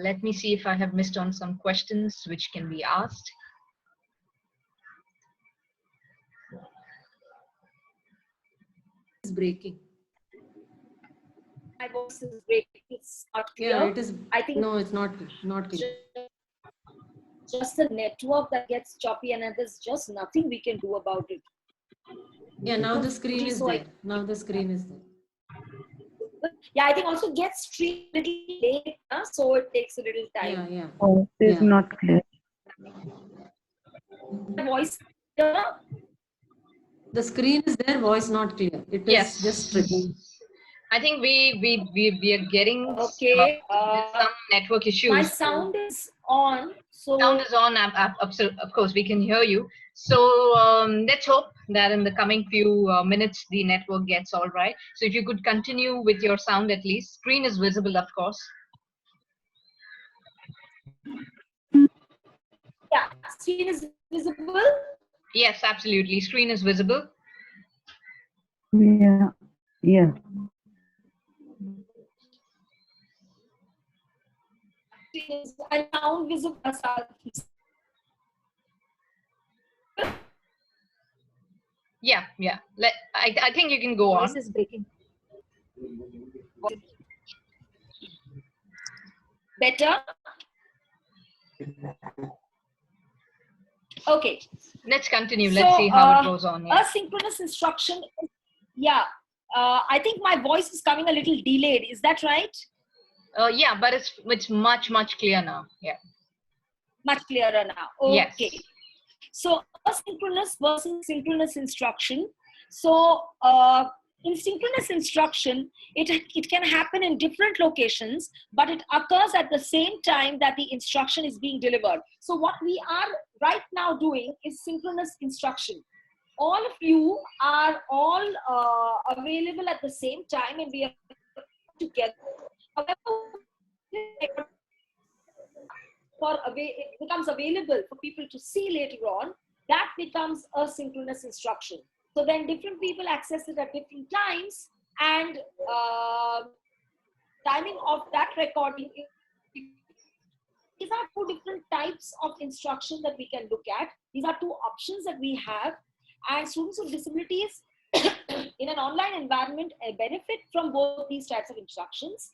let me see if I have missed on some questions which can be asked. It's breaking. My voice is breaking. It's not clear. Yeah, it is. I think no, it's not clear. Just the network that gets choppy, and there's just nothing we can do about it. Yeah, now the screen is there. Now the screen is there. Yeah, I think also gets streamed a little late, so it takes a little time. Yeah, yeah. Oh, it is not clear. My voice. The screen is there, voice not clear. It is just tricky. I think we are getting okay. some network issues. My sound is on. So sound is on. Of course, we can hear you. So let's hope that in the coming few minutes the network gets all right. So if you could continue with your sound at least. Screen is visible, of course. Yeah, screen is visible. Yes, absolutely. Screen is visible. Yeah. Yeah. And sound visible. Yeah, yeah. I think you can go on. Voice is breaking. Better. Okay. Let's continue. Let's see how it goes on. Yeah. Asynchronous instruction. Yeah. I think my voice is coming a little delayed. Is that right? Yeah, but it's much clearer now. Yeah. Much clearer now. Okay. Yes. So asynchronous versus synchronous instruction. So in synchronous instruction, it can happen in different locations, but it occurs at the same time that the instruction is being delivered. So what we are right now doing is synchronous instruction. All of you are all available at the same time, and we are together. However, it becomes available for people to see later on, that becomes a synchronous instruction. So then different people access it at different times, and timing of that recording. These are two different types of instruction that we can look at. These are two options that we have, and students with disabilities in an online environment benefit from both these types of instructions.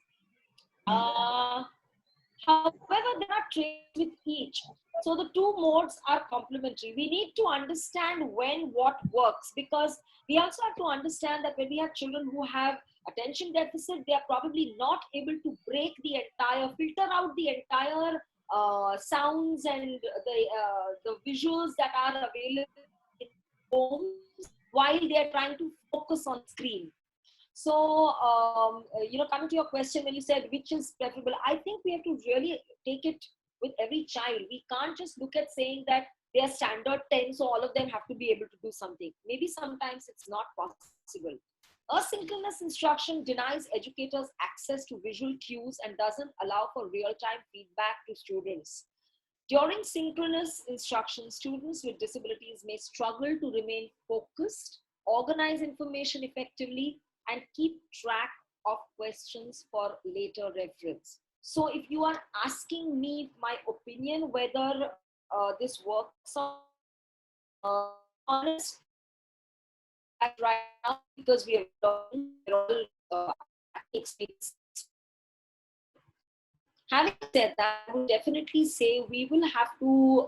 However, they are trained with each. So the two modes are complementary. We need to understand when what works, because we also have to understand that when we have children who have attention deficit, they are probably not able to break the entire, filter out the entire sounds and the visuals that are available in homes while they are trying to focus on screen. So, coming to your question, when you said which is preferable, I think we have to really take it with every child. We can't just look at saying that they are standard 10, so all of them have to be able to do something. Maybe sometimes it's not possible. Asynchronous instruction denies educators access to visual cues and doesn't allow for real-time feedback to students. During synchronous instruction, students with disabilities may struggle to remain focused, organize information effectively, and keep track of questions for later reference. So if you are asking me my opinion whether this works on honest right now, because we are all experience. Having said that, I would definitely say we will have to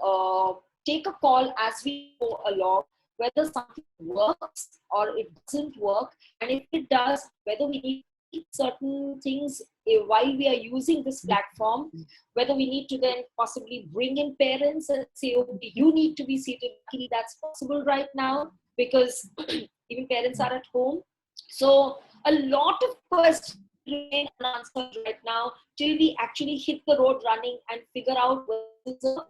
take a call as we go along, whether something works or it doesn't work, and if it does, whether we need certain things while we are using this platform, whether we need to then possibly bring in parents and say, okay, you need to be seated. Luckily, that's possible right now because even parents are at home. So a lot of questions remain unanswered right now till we actually hit the road running and figure out what is a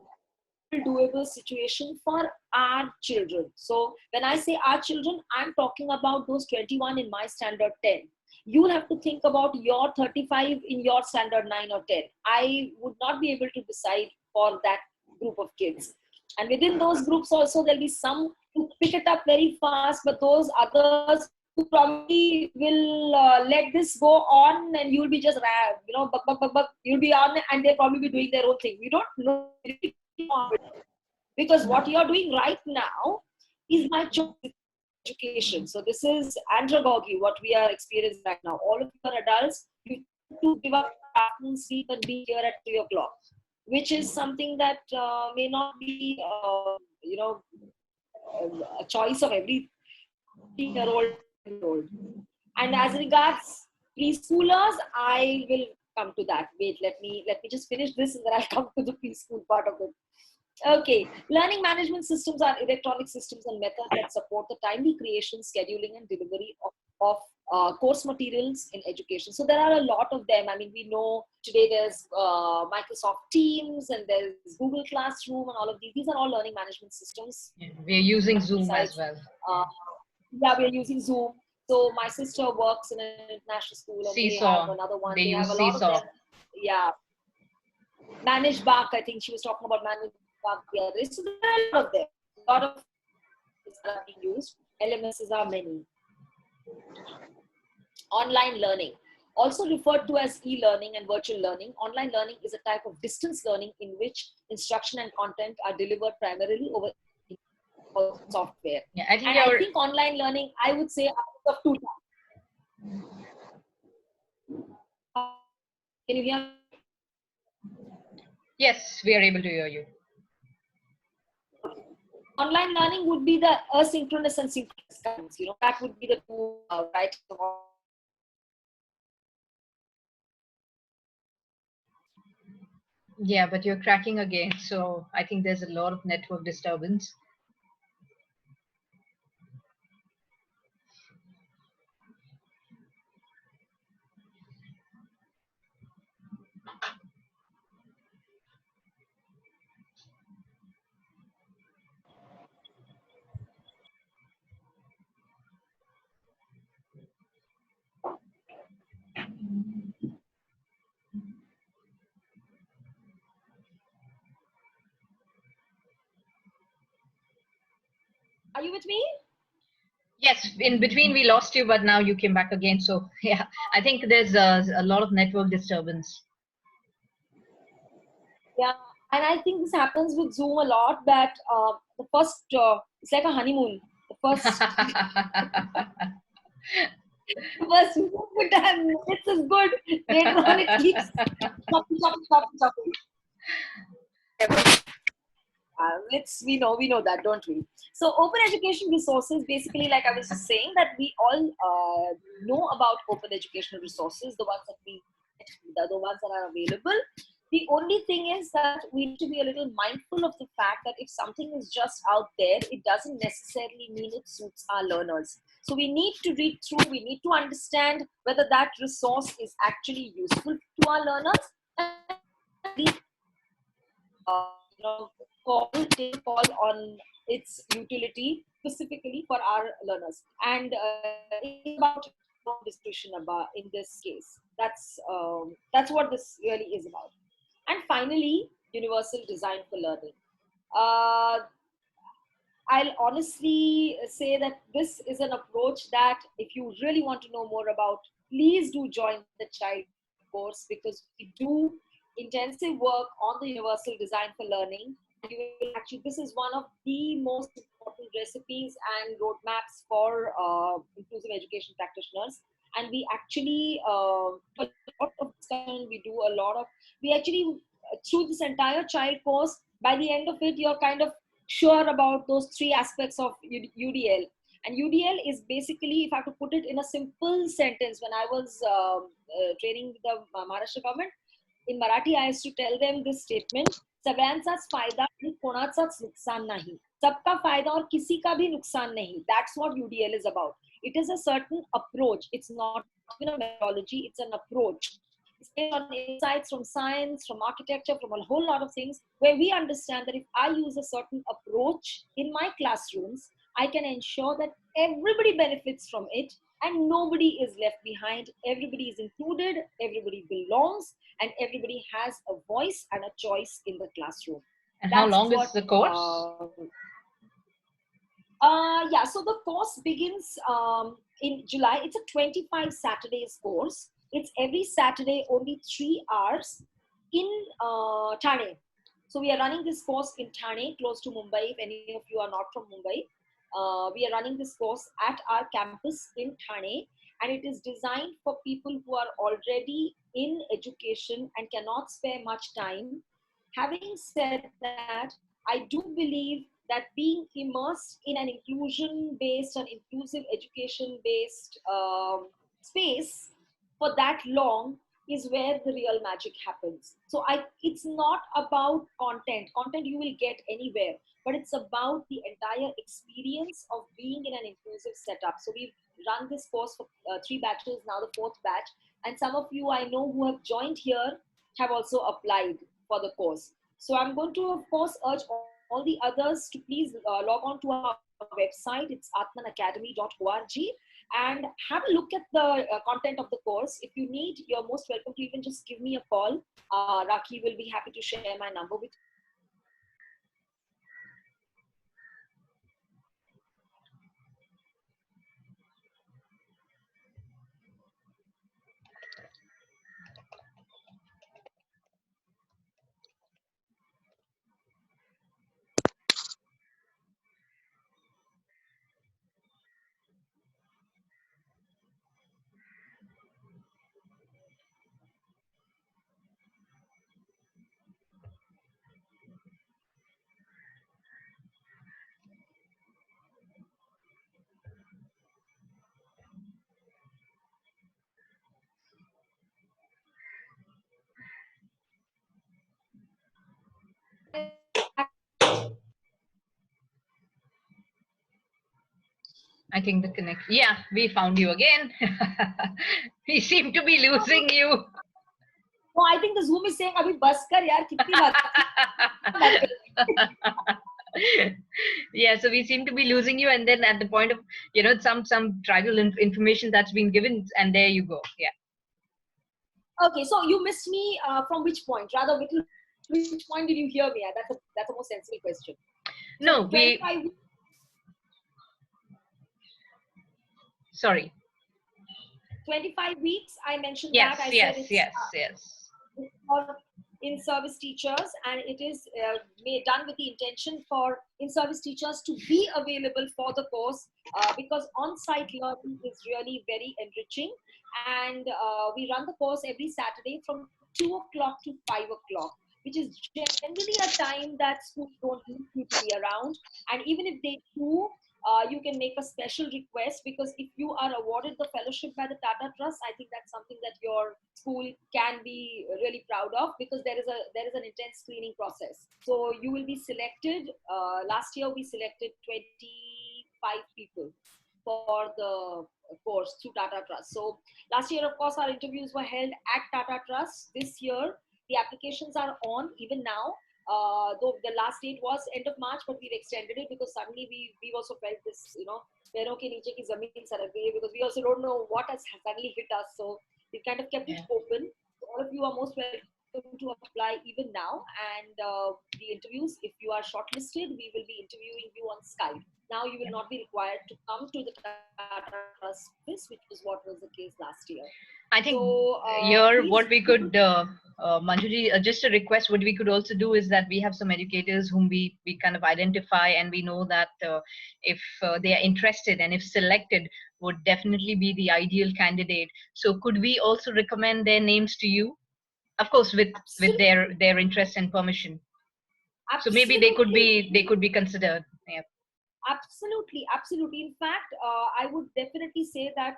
doable situation for our children. So when I say our children, I'm talking about those 21 in my standard 10. You'll have to think about your 35 in your standard 9 or 10. I would not be able to decide for that group of kids. And within those groups also, there'll be some who pick it up very fast, but those others who probably will let this go on, and you'll be just, you'll be on and they'll probably be doing their own thing. We don't know. Because what you're doing right now is my choice education. So this is andragogy, what we are experiencing right now. All of you are adults, you have to give up afternoon sleep and be here at 3 o'clock, which is something that may not be, a choice of every 3-year-old. And as regards preschoolers, I will come to that. Wait, let me just finish this and then I'll come to the preschool part of it. Okay, learning management systems are electronic systems and methods that support the timely creation, scheduling, and delivery of course materials in education. So there are a lot of them. I mean, we know today there's Microsoft Teams and there's Google Classroom and all of these. These are all learning management systems. Yeah, we're using Zoom as well. Yeah, we're using Zoom. So my sister works in an international school and they have another one. They have a lot of them. Yeah. Managed Bark, I think she was talking about Managed Bark the other day. So there are a lot of them. A lot of are being used. LMSs are many. Online learning, also referred to as e-learning and virtual learning. Online learning is a type of distance learning in which instruction and content are delivered primarily over software. Yeah, I think online learning, I would say, of two types. Can you hear me? Yes, we are able to hear you. Online learning would be the asynchronous and synchronous kinds. You know, that would be the two right. Yeah, but you're cracking again. So I think there's a lot of network disturbance. Are you with me? Yes, in between we lost you, but now you came back again. So yeah, I think there's a lot of network disturbance. Yeah, and I think this happens with Zoom a lot. That the first, it's like a honeymoon. The first, first minutes is good. Later on, it keeps chopping. We know that, don't we? So open education resources, basically, like I was just saying, that we all know about open educational resources, the ones that the ones that are available. The only thing is that we need to be a little mindful of the fact that if something is just out there, it doesn't necessarily mean it suits our learners. So we need to read through, we need to understand whether that resource is actually useful to our learners. And take a call on its utility specifically for our learners. And it's about discussion about in this case. That's what this really is about. And finally, universal design for learning. I'll honestly say that this is an approach that if you really want to know more about, please do join the child course, because we do intensive work on the universal design for learning. You will actually, this is one of the most important recipes and roadmaps for inclusive education practitioners. And we actually do a lot of discussion. We actually, through this entire child course, by the end of it, you're kind of sure about those three aspects of UDL. And UDL is basically, if I have to put it in a simple sentence, when I was training the Maharashtra government, in Marathi, I used to tell them this statement: सगळ्यांचाच फायदा आणि कोणाचाच नुकसान नाही. सबका फायदा और किसी का भी नुकसान नहीं. That's what UDL is about. It is a certain approach. It's not a methodology. It's an approach. It's based on insights from science, from architecture, from a whole lot of things, where we understand that if I use a certain approach in my classrooms, I can ensure that everybody benefits from it and nobody is left behind. Everybody is included, everybody belongs, and everybody has a voice and a choice in the classroom. And how long is the course? Yeah, so the course begins in July. It's a 25 Saturdays course. It's every Saturday, only 3 hours in Thane. So we are running this course in Thane, close to Mumbai. If any of you are not from Mumbai, we are running this course at our campus in Thane, and it is designed for people who are already in education and cannot spare much time. Having said that, I do believe that being immersed in an inclusion-based and inclusive education-based space for that long is where the real magic happens. So it's not about content. Content you will get anywhere, but it's about the entire experience of being in an inclusive setup. So we've run this course for 3 batches, now the 4th batch. And some of you I know who have joined here have also applied for the course. So I'm going to, of course, urge all the others to please log on to our website. It's atmanacademy.org and have a look at the content of the course. If you need, you're most welcome to even just give me a call. Rakhi will be happy to share my number with you. I think the connection. Yeah, we found you again. We seem to be losing you. No, I think the Zoom is saying, "Abhi bas kar yaar, kitni baat." Yeah, so we seem to be losing you, and then at the point of some trivial information that's been given, and there you go. Yeah. Okay, so you missed me from which point? Rather, which point did you hear me at? That's a more sensible question. No, so Sorry. 25 weeks, I mentioned yes, that. I yes, said it's, yes. For in-service teachers, and it is done with the intention for in-service teachers to be available for the course because on-site learning is really very enriching. And we run the course every Saturday from 2 o'clock to 5 o'clock, which is generally a time that schools don't need you to be around. And even if they do, you can make a special request, because if you are awarded the fellowship by the Tata Trust, I think that's something that your school can be really proud of, because there is an intense screening process. So you will be selected. Last year we selected 25 people for the course through Tata Trust. So last year, of course, our interviews were held at Tata Trust. This year, the applications are on even now. Though the last date was end of March, but we've extended it because suddenly we also felt this, पैरों के नीचे की ज़मीन सरक गई, because we also don't know what has suddenly hit us. So we kind of kept it open. So all of you are most welcome to apply even now. And the interviews, if you are shortlisted, we will be interviewing you on Skype. Now you will not be required to come to the Tata Trust office, which is what was the case last year. I think here what we could, Manjushree, just a request, what we could also do is that we have some educators whom we kind of identify, and we know that if they are interested and if selected, would definitely be the ideal candidate. So could we also recommend their names to you? Of course, with their interest and permission. Absolutely. So maybe they could be considered. Yeah. Absolutely, absolutely. In fact, I would definitely say that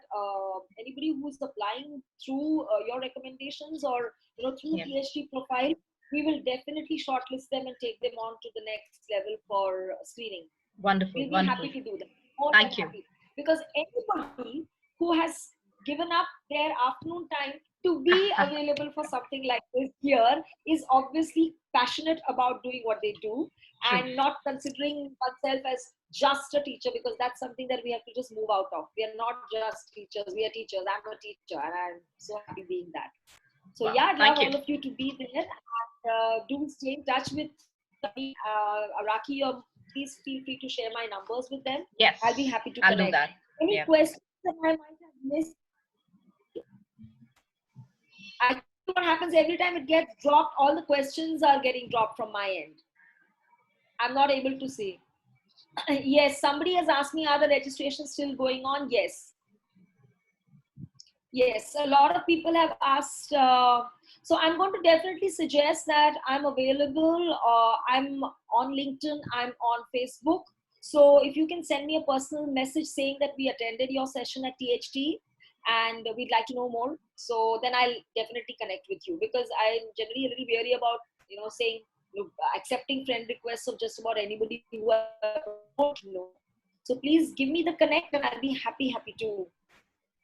anybody who's applying through your recommendations or through Yeah. THT profile, we will definitely shortlist them and take them on to the next level for screening. Wonderful, We'll be wonderful. happy to do that. More than Thank you. happy. Because anybody who has given up their afternoon time to be available for something like this here is obviously passionate about doing what they do. True. And not considering oneself as just a teacher, because that's something that we have to just move out of. We are not just teachers, we are teachers. I'm a teacher and I'm so happy being that. So Wow. yeah, I'd Thank love you. all of you to be there, and do stay in touch with me. Araki, please feel free to share my numbers with them. Yes, I'll be happy to I'll connect. do that. Any Yeah. questions that I might have missed? I what happens every time it gets dropped, all the questions are getting dropped from my end. I'm not able to see. Yes, somebody has asked me, are the registrations still going on? Yes. Yes, a lot of people have asked. So I'm going to definitely suggest that I'm available. I'm on LinkedIn. I'm on Facebook. So if you can send me a personal message saying that we attended your session at THT and we'd like to know more, so then I'll definitely connect with you, because I'm generally a little wary about saying, look, accepting friend requests of just about anybody who I don't know. So please give me the connect and I'll be happy to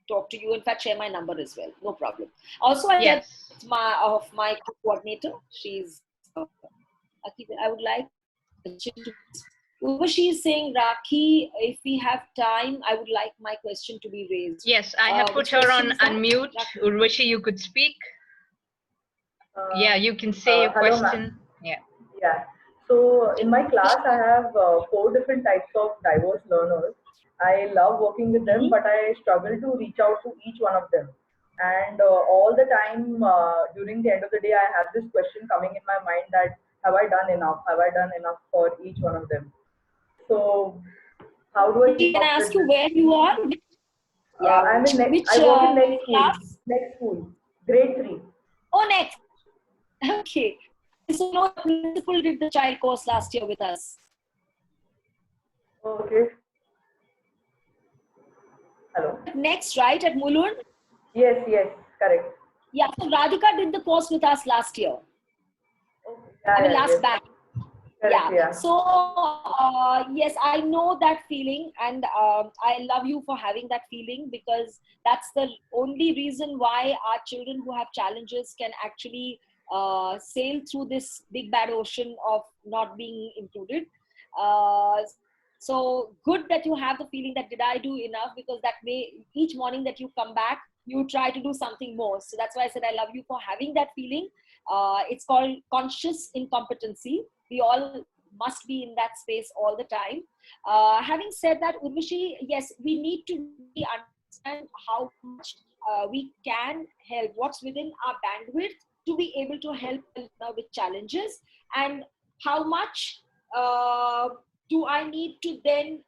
talk to you. In fact, share my number as well. No problem. Also, I get my coordinator. She's I would like she is saying, Rakhi, if we have time, I would like my question to be raised. Yes, I have put her on unmute. Urvashi, you could speak. Yeah, you can say your question. Yeah. Yeah. So in my class, I have 4 different types of diverse learners. I love working with them, but I struggle to reach out to each one of them. And all the time during the end of the day, I have this question coming in my mind that, have I done enough? Have I done enough for each one of them? So how do I keep Can I up ask with you this? where you are? Yeah. I'm in Which I work in next school. class? Next school, grade 3. Oh, next. Okay. So, no, the principal did the child course last year with us. Okay. Hello. Next, right, at Mulund? Yes, correct. Yeah, so Radhika did the course with us last year. Okay. Yeah, I mean, last yes. batch. Correct, yeah. So, yes, I know that feeling, and I love you for having that feeling, because that's the only reason why our children who have challenges can actually sail through this big bad ocean of not being included. So good that you have the feeling that did I do enough, because that way each morning that you come back, you try to do something more. So that's why I said I love you for having that feeling. It's called conscious incompetency. We all must be in that space all the time. Having said that, Urvashi, yes, we need to really understand how much we can help, what's within our bandwidth to be able to help with challenges, and how much do I need to then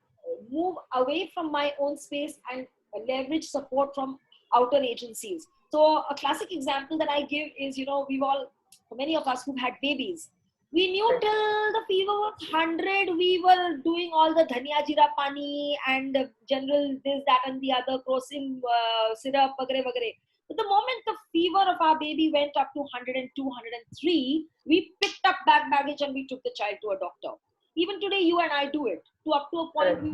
move away from my own space and leverage support from outer agencies. So a classic example that I give is, we've all, for many of us who've had babies, we knew till the fever was 100, we were doing all the dhania jeera pani and general this, that and the other, crocin syrup, vagare, vagare. But the moment the fever of our baby went up to 102, 103, we picked up baggage and we took the child to a doctor. Even today, you and I do it. To up to a point, we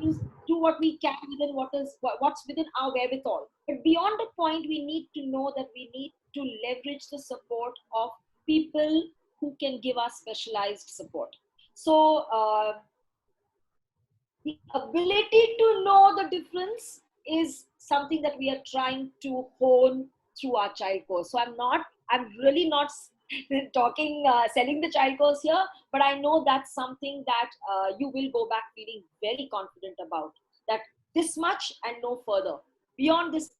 do what we can within what's within our wherewithal. But beyond a point, we need to know that we need to leverage the support of people who can give us specialized support. So the ability to know the difference is something that we are trying to hone through our child course. So I'm really not talking, selling the child course here, but I know that's something that you will go back feeling very confident about, that this much and no further. Beyond this,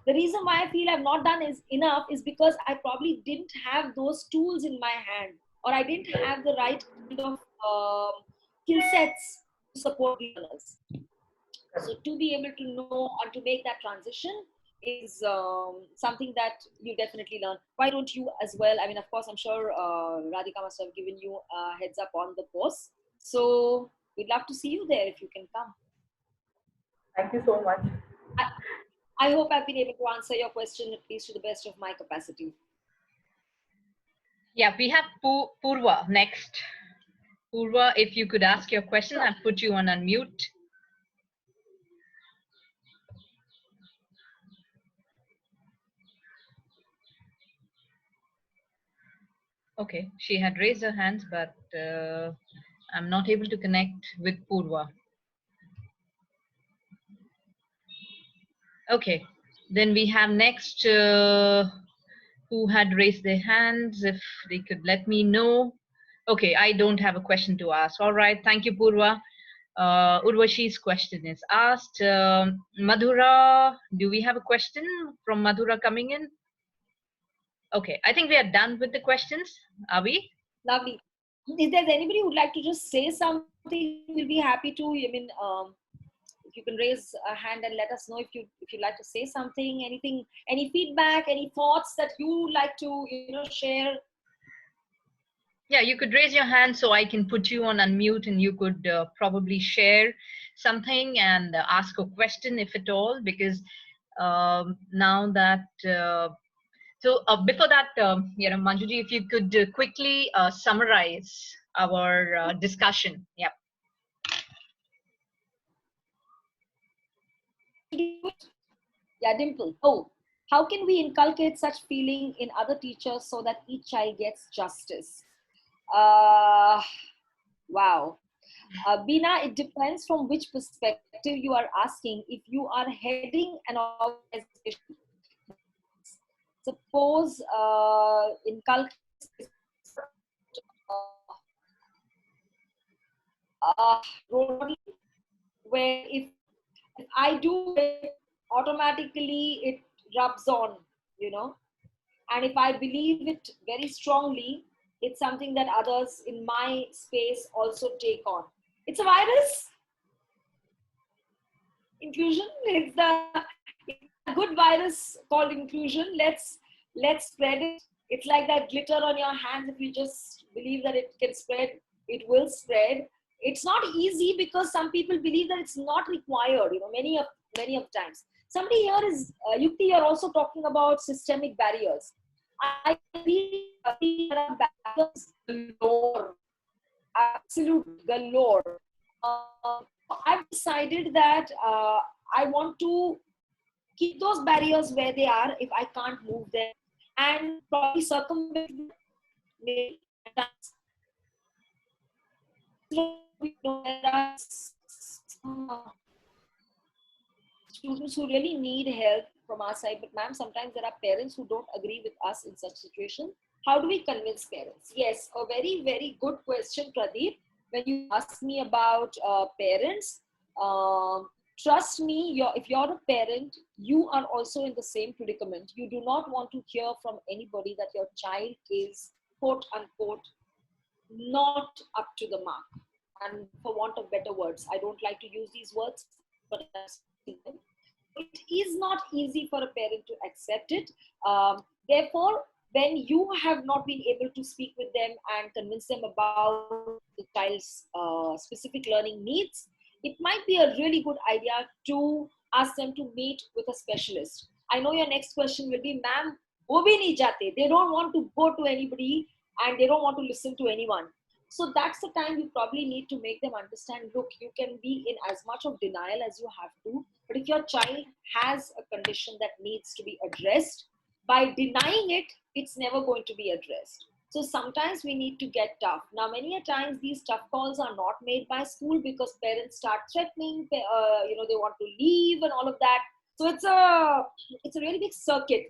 the reason why I feel I've not done enough is because I probably didn't have those tools in my hand, or I didn't have the right kind of skill sets to support the learners. So to be able to know and to make that transition, is something that you definitely learn. Why don't you as well? I mean, of course, I'm sure Radhika must have given you a heads up on the course. So we'd love to see you there if you can come. Thank you so much. I hope I've been able to answer your question at least to the best of my capacity. Yeah, we have Purva next. Purva, if you could ask your question, I'll put you on unmute. Okay, she had raised her hands, but I'm not able to connect with Purva. Okay, then we have next who had raised their hands, if they could let me know. Okay, I don't have a question to ask. All right, thank you, Purva. Urvashi's question is asked. Madhura, do we have a question from Madhura coming in? Okay, I think we are done with the questions. Are we? Lovely. If there's anybody who would like to just say something, we'll be happy to. I mean, if you can raise a hand and let us know if you'd like to say something, anything, any feedback, any thoughts that you would like to share. Yeah, you could raise your hand so I can put you on unmute, and you could probably share something and ask a question if at all, because now that before that, Manjuji, if you could quickly summarize our discussion. Yeah. Yeah, Dimple. Oh, how can we inculcate such feeling in other teachers so that each child gets justice? Wow. Bina, it depends from which perspective you are asking. If you are heading an organization, suppose inculcate where if I do it, automatically it rubs on, and if I believe it very strongly, it's something that others in my space also take on. It's a virus. Inclusion, it's a good virus called inclusion. Let's spread it. It's like that glitter on your hands. If you just believe that it can spread, it will spread. It's not easy because some people believe that it's not required. Many of times. Somebody here is Yukti. You're also talking about systemic barriers. I believe there are barriers galore, absolute galore. I've decided that I want to keep those barriers where they are if I can't move them, and probably circumvent maybe. There are some students who really need help from our side, but ma'am, sometimes there are parents who don't agree with us in such situation. How do we convince parents? Yes, a very, very good question, Pradeep. When you ask me about parents, trust me, if you're a parent, you are also in the same predicament. You do not want to hear from anybody that your child is, quote unquote, not up to the mark. And for want of better words, I don't like to use these words, but it is not easy for a parent to accept it. Therefore, when you have not been able to speak with them and convince them about the child's specific learning needs, it might be a really good idea to ask them to meet with a specialist. I know your next question will be, ma'am, wo bhi nahi jate. They don't want to go to anybody and they don't want to listen to anyone. So that's the time you probably need to make them understand, look, you can be in as much of denial as you have to, but if your child has a condition that needs to be addressed, by denying it, it's never going to be addressed. So sometimes we need to get tough. Now, many a times these tough calls are not made by school because parents start threatening, they want to leave and all of that. So it's a really big circuit.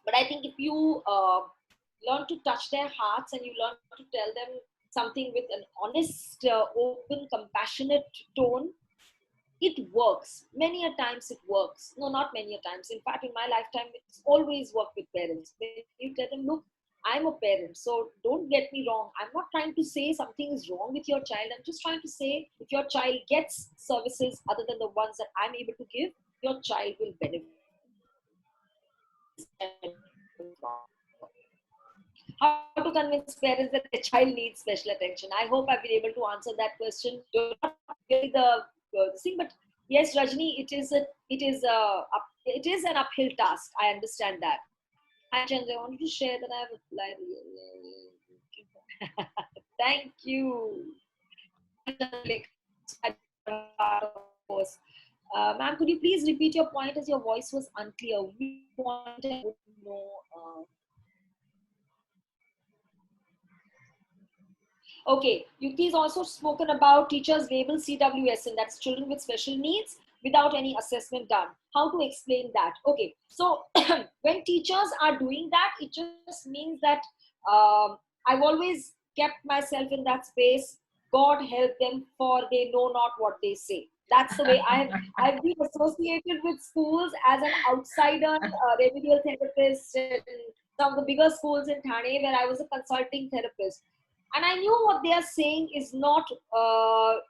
But I think if you learn to touch their hearts and you learn to tell them something with an honest, open, compassionate tone, it works. Many a times it works. No, not many a times. In fact, in my lifetime, it's always worked with parents. When you tell them, look, I'm a parent, so don't get me wrong. I'm not trying to say something is wrong with your child. I'm just trying to say if your child gets services other than the ones that I'm able to give, your child will benefit. How to convince parents that their child needs special attention? I hope I've been able to answer that question. Not really the thing, but yes, Rajni, it is an uphill task. I understand that. Hi, Chandra, I wanted to share that I have applied. Thank you. Ma'am, could you please repeat your point as your voice was unclear? We want to know. Okay, Yukti has also spoken about teachers label CWSN, that's children with special needs, without any assessment done. How to explain that? Okay, so when teachers are doing that, it just means that I've always kept myself in that space. God help them, for they know not what they say. That's the way I've been associated with schools as an outsider, remedial therapist in some of the bigger schools in Thane, where I was a consulting therapist. And I knew what they are saying is not the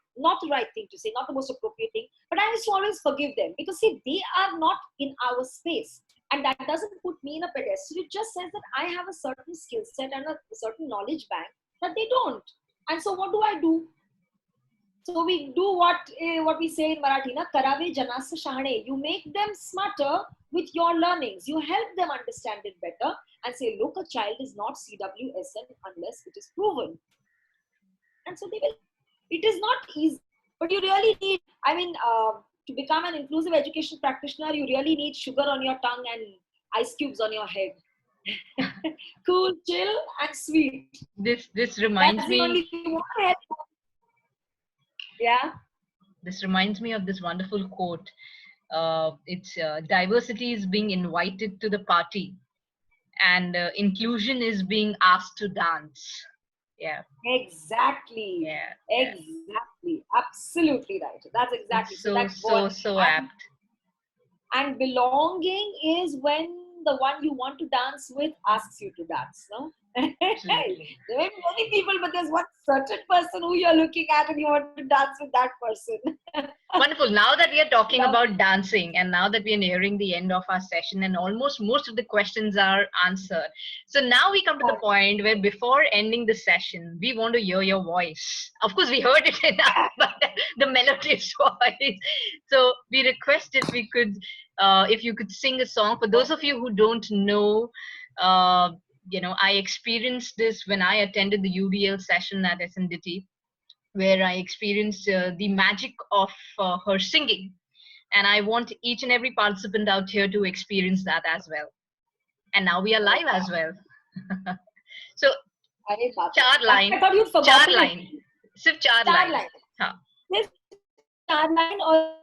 right thing to say, not the most appropriate thing. But I used to always forgive them, because see, they are not in our space, and that doesn't put me in a pedestal. It just says that I have a certain skill set and a certain knowledge bank that they don't. And so what do? So we do what we say in Marathi, na karave janasa shahane. You make them smarter with your learnings. You help them understand it better and say, look, a child is not CWSN unless it is proven. And so they will. It is not easy, but you really need, to become an inclusive education practitioner, you really need sugar on your tongue and ice cubes on your head. Cool, chill, and sweet. This reminds me. Yeah. This reminds me of this wonderful quote. It's diversity is being invited to the party, and inclusion is being asked to dance. Yeah. Exactly. Yeah. Exactly. Absolutely right. That's exactly. So apt. And belonging is when the one you want to dance with asks you to dance, no? There may be many people, but there's one certain person who you're looking at and you want to dance with that person. Wonderful. Now that we are talking about dancing, and now that we are nearing the end of our session, and almost most of the questions are answered. So now we come to the point where, before ending the session, we want to hear your voice. Of course, we heard it enough, but the melodious voice. So we request if we could, if you could sing a song. For those of you who don't know, I experienced this when I attended the UBL session at SNDT, where I experienced the magic of her singing. And I want each and every participant out here to experience that as well. And now we are live as well. So, char line. I thought you'd forgotten char line. Sif char line. Sif char line or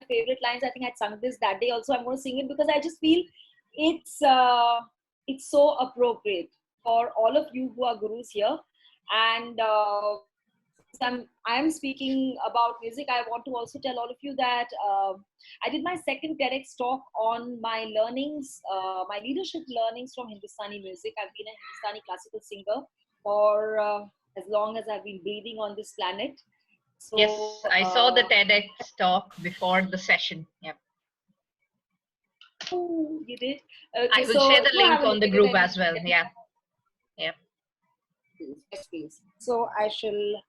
favorite lines. I think I'd sung this that day also. I'm going to sing it because I just feel it's so appropriate for all of you who are gurus here. And since I am speaking about music, I want to also tell all of you that I did my second TEDx talk on my learnings, my leadership learnings from Hindustani music. I've been a Hindustani classical singer for as long as I've been breathing on this planet. So, yes, I saw the TEDx talk before the session. Yep. Oh, you did? Okay, I will share the link on the group as well. Yeah. Yep. Yes, please. So I shall.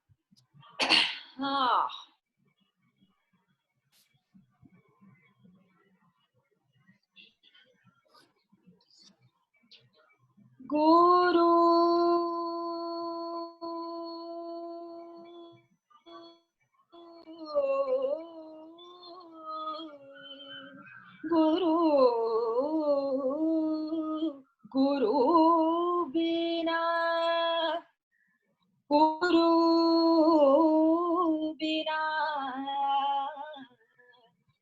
Guru bina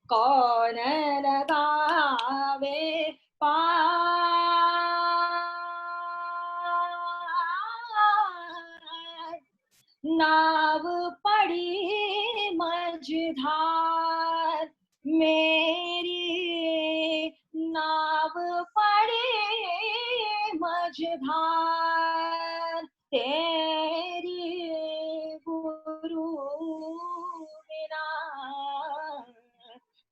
kaun lagave paar nav padi majhdhar meri nav padi majhdhar teri guru bina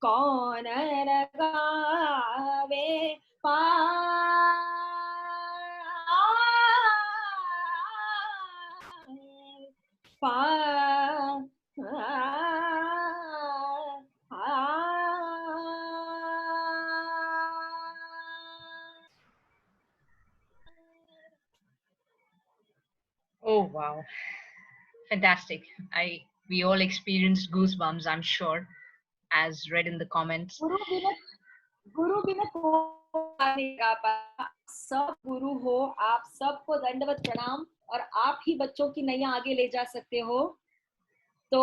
kaun lagave Wow, fantastic. We all experienced goosebumps, I'm sure, as read in the comments. गुरु बिना कोई नहीं गा पाता। सब गुरु हो, आप सबको दंडवत प्रणाम, और आप ही बच्चों की नैया आगे ले जा सकते हो। तो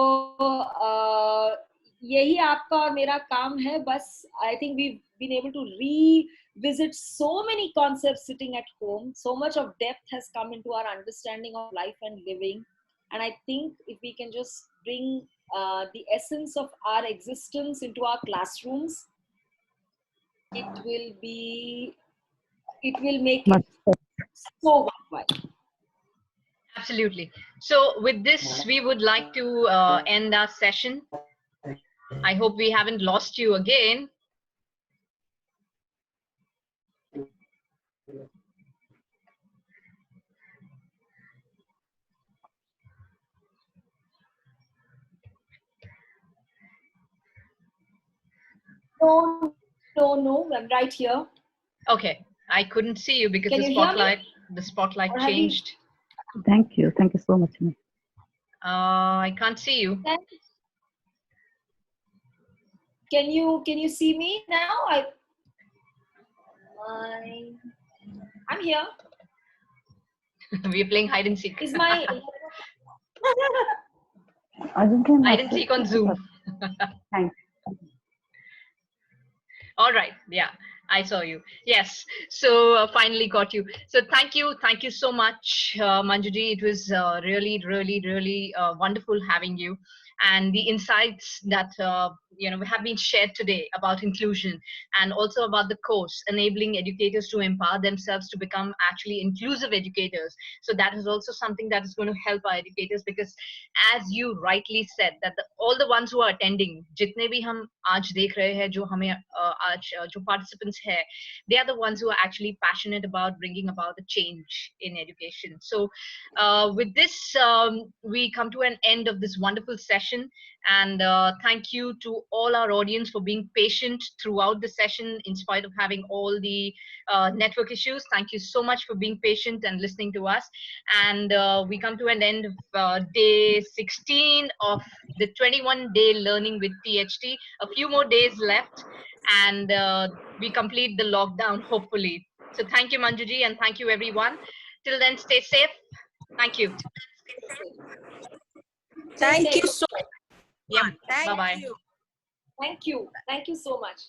यही आपका और मेरा काम है। बस I think we been able to revisit so many concepts sitting at home. So much of depth has come into our understanding of life and living, and I think if we can just bring the essence of our existence into our classrooms, it will make it so worthwhile. Absolutely. So with this, we would like to end our session. I hope we haven't lost you again. No, I'm right here. Okay, I couldn't see you because Can you hear me? the spotlight Or have you- changed. Thank you so much. I can't see you. Can you see me now? I'm here. We're playing hide and seek. Is my Hide and seek on Zoom. Thanks. All right. Yeah, I saw you. Yes. So finally got you. So thank you so much, Manjushree. It was really wonderful having you, and the insights that have been shared today about inclusion, and also about the course enabling educators to empower themselves to become actually inclusive educators. So that is also something that is going to help our educators, because as you rightly said, that all the ones who are attending, jitne bhi hum aaj dekh rahe hain, jo hame aaj jo participants hai, they are the ones who are actually passionate about bringing about a change in education. So with this, we come to an end of this wonderful session, and thank you to all our audience for being patient throughout the session in spite of having all the network issues. Thank you so much for being patient and listening to us. And we come to an end of day 16 of the 21-day learning with THT. A few more days left, and we complete the lockdown, hopefully. So thank you, Manjushree, and thank you, everyone. Till then, stay safe. Thank you. Thank you so much. Yep. Thank Bye-bye. you. Thank you so much.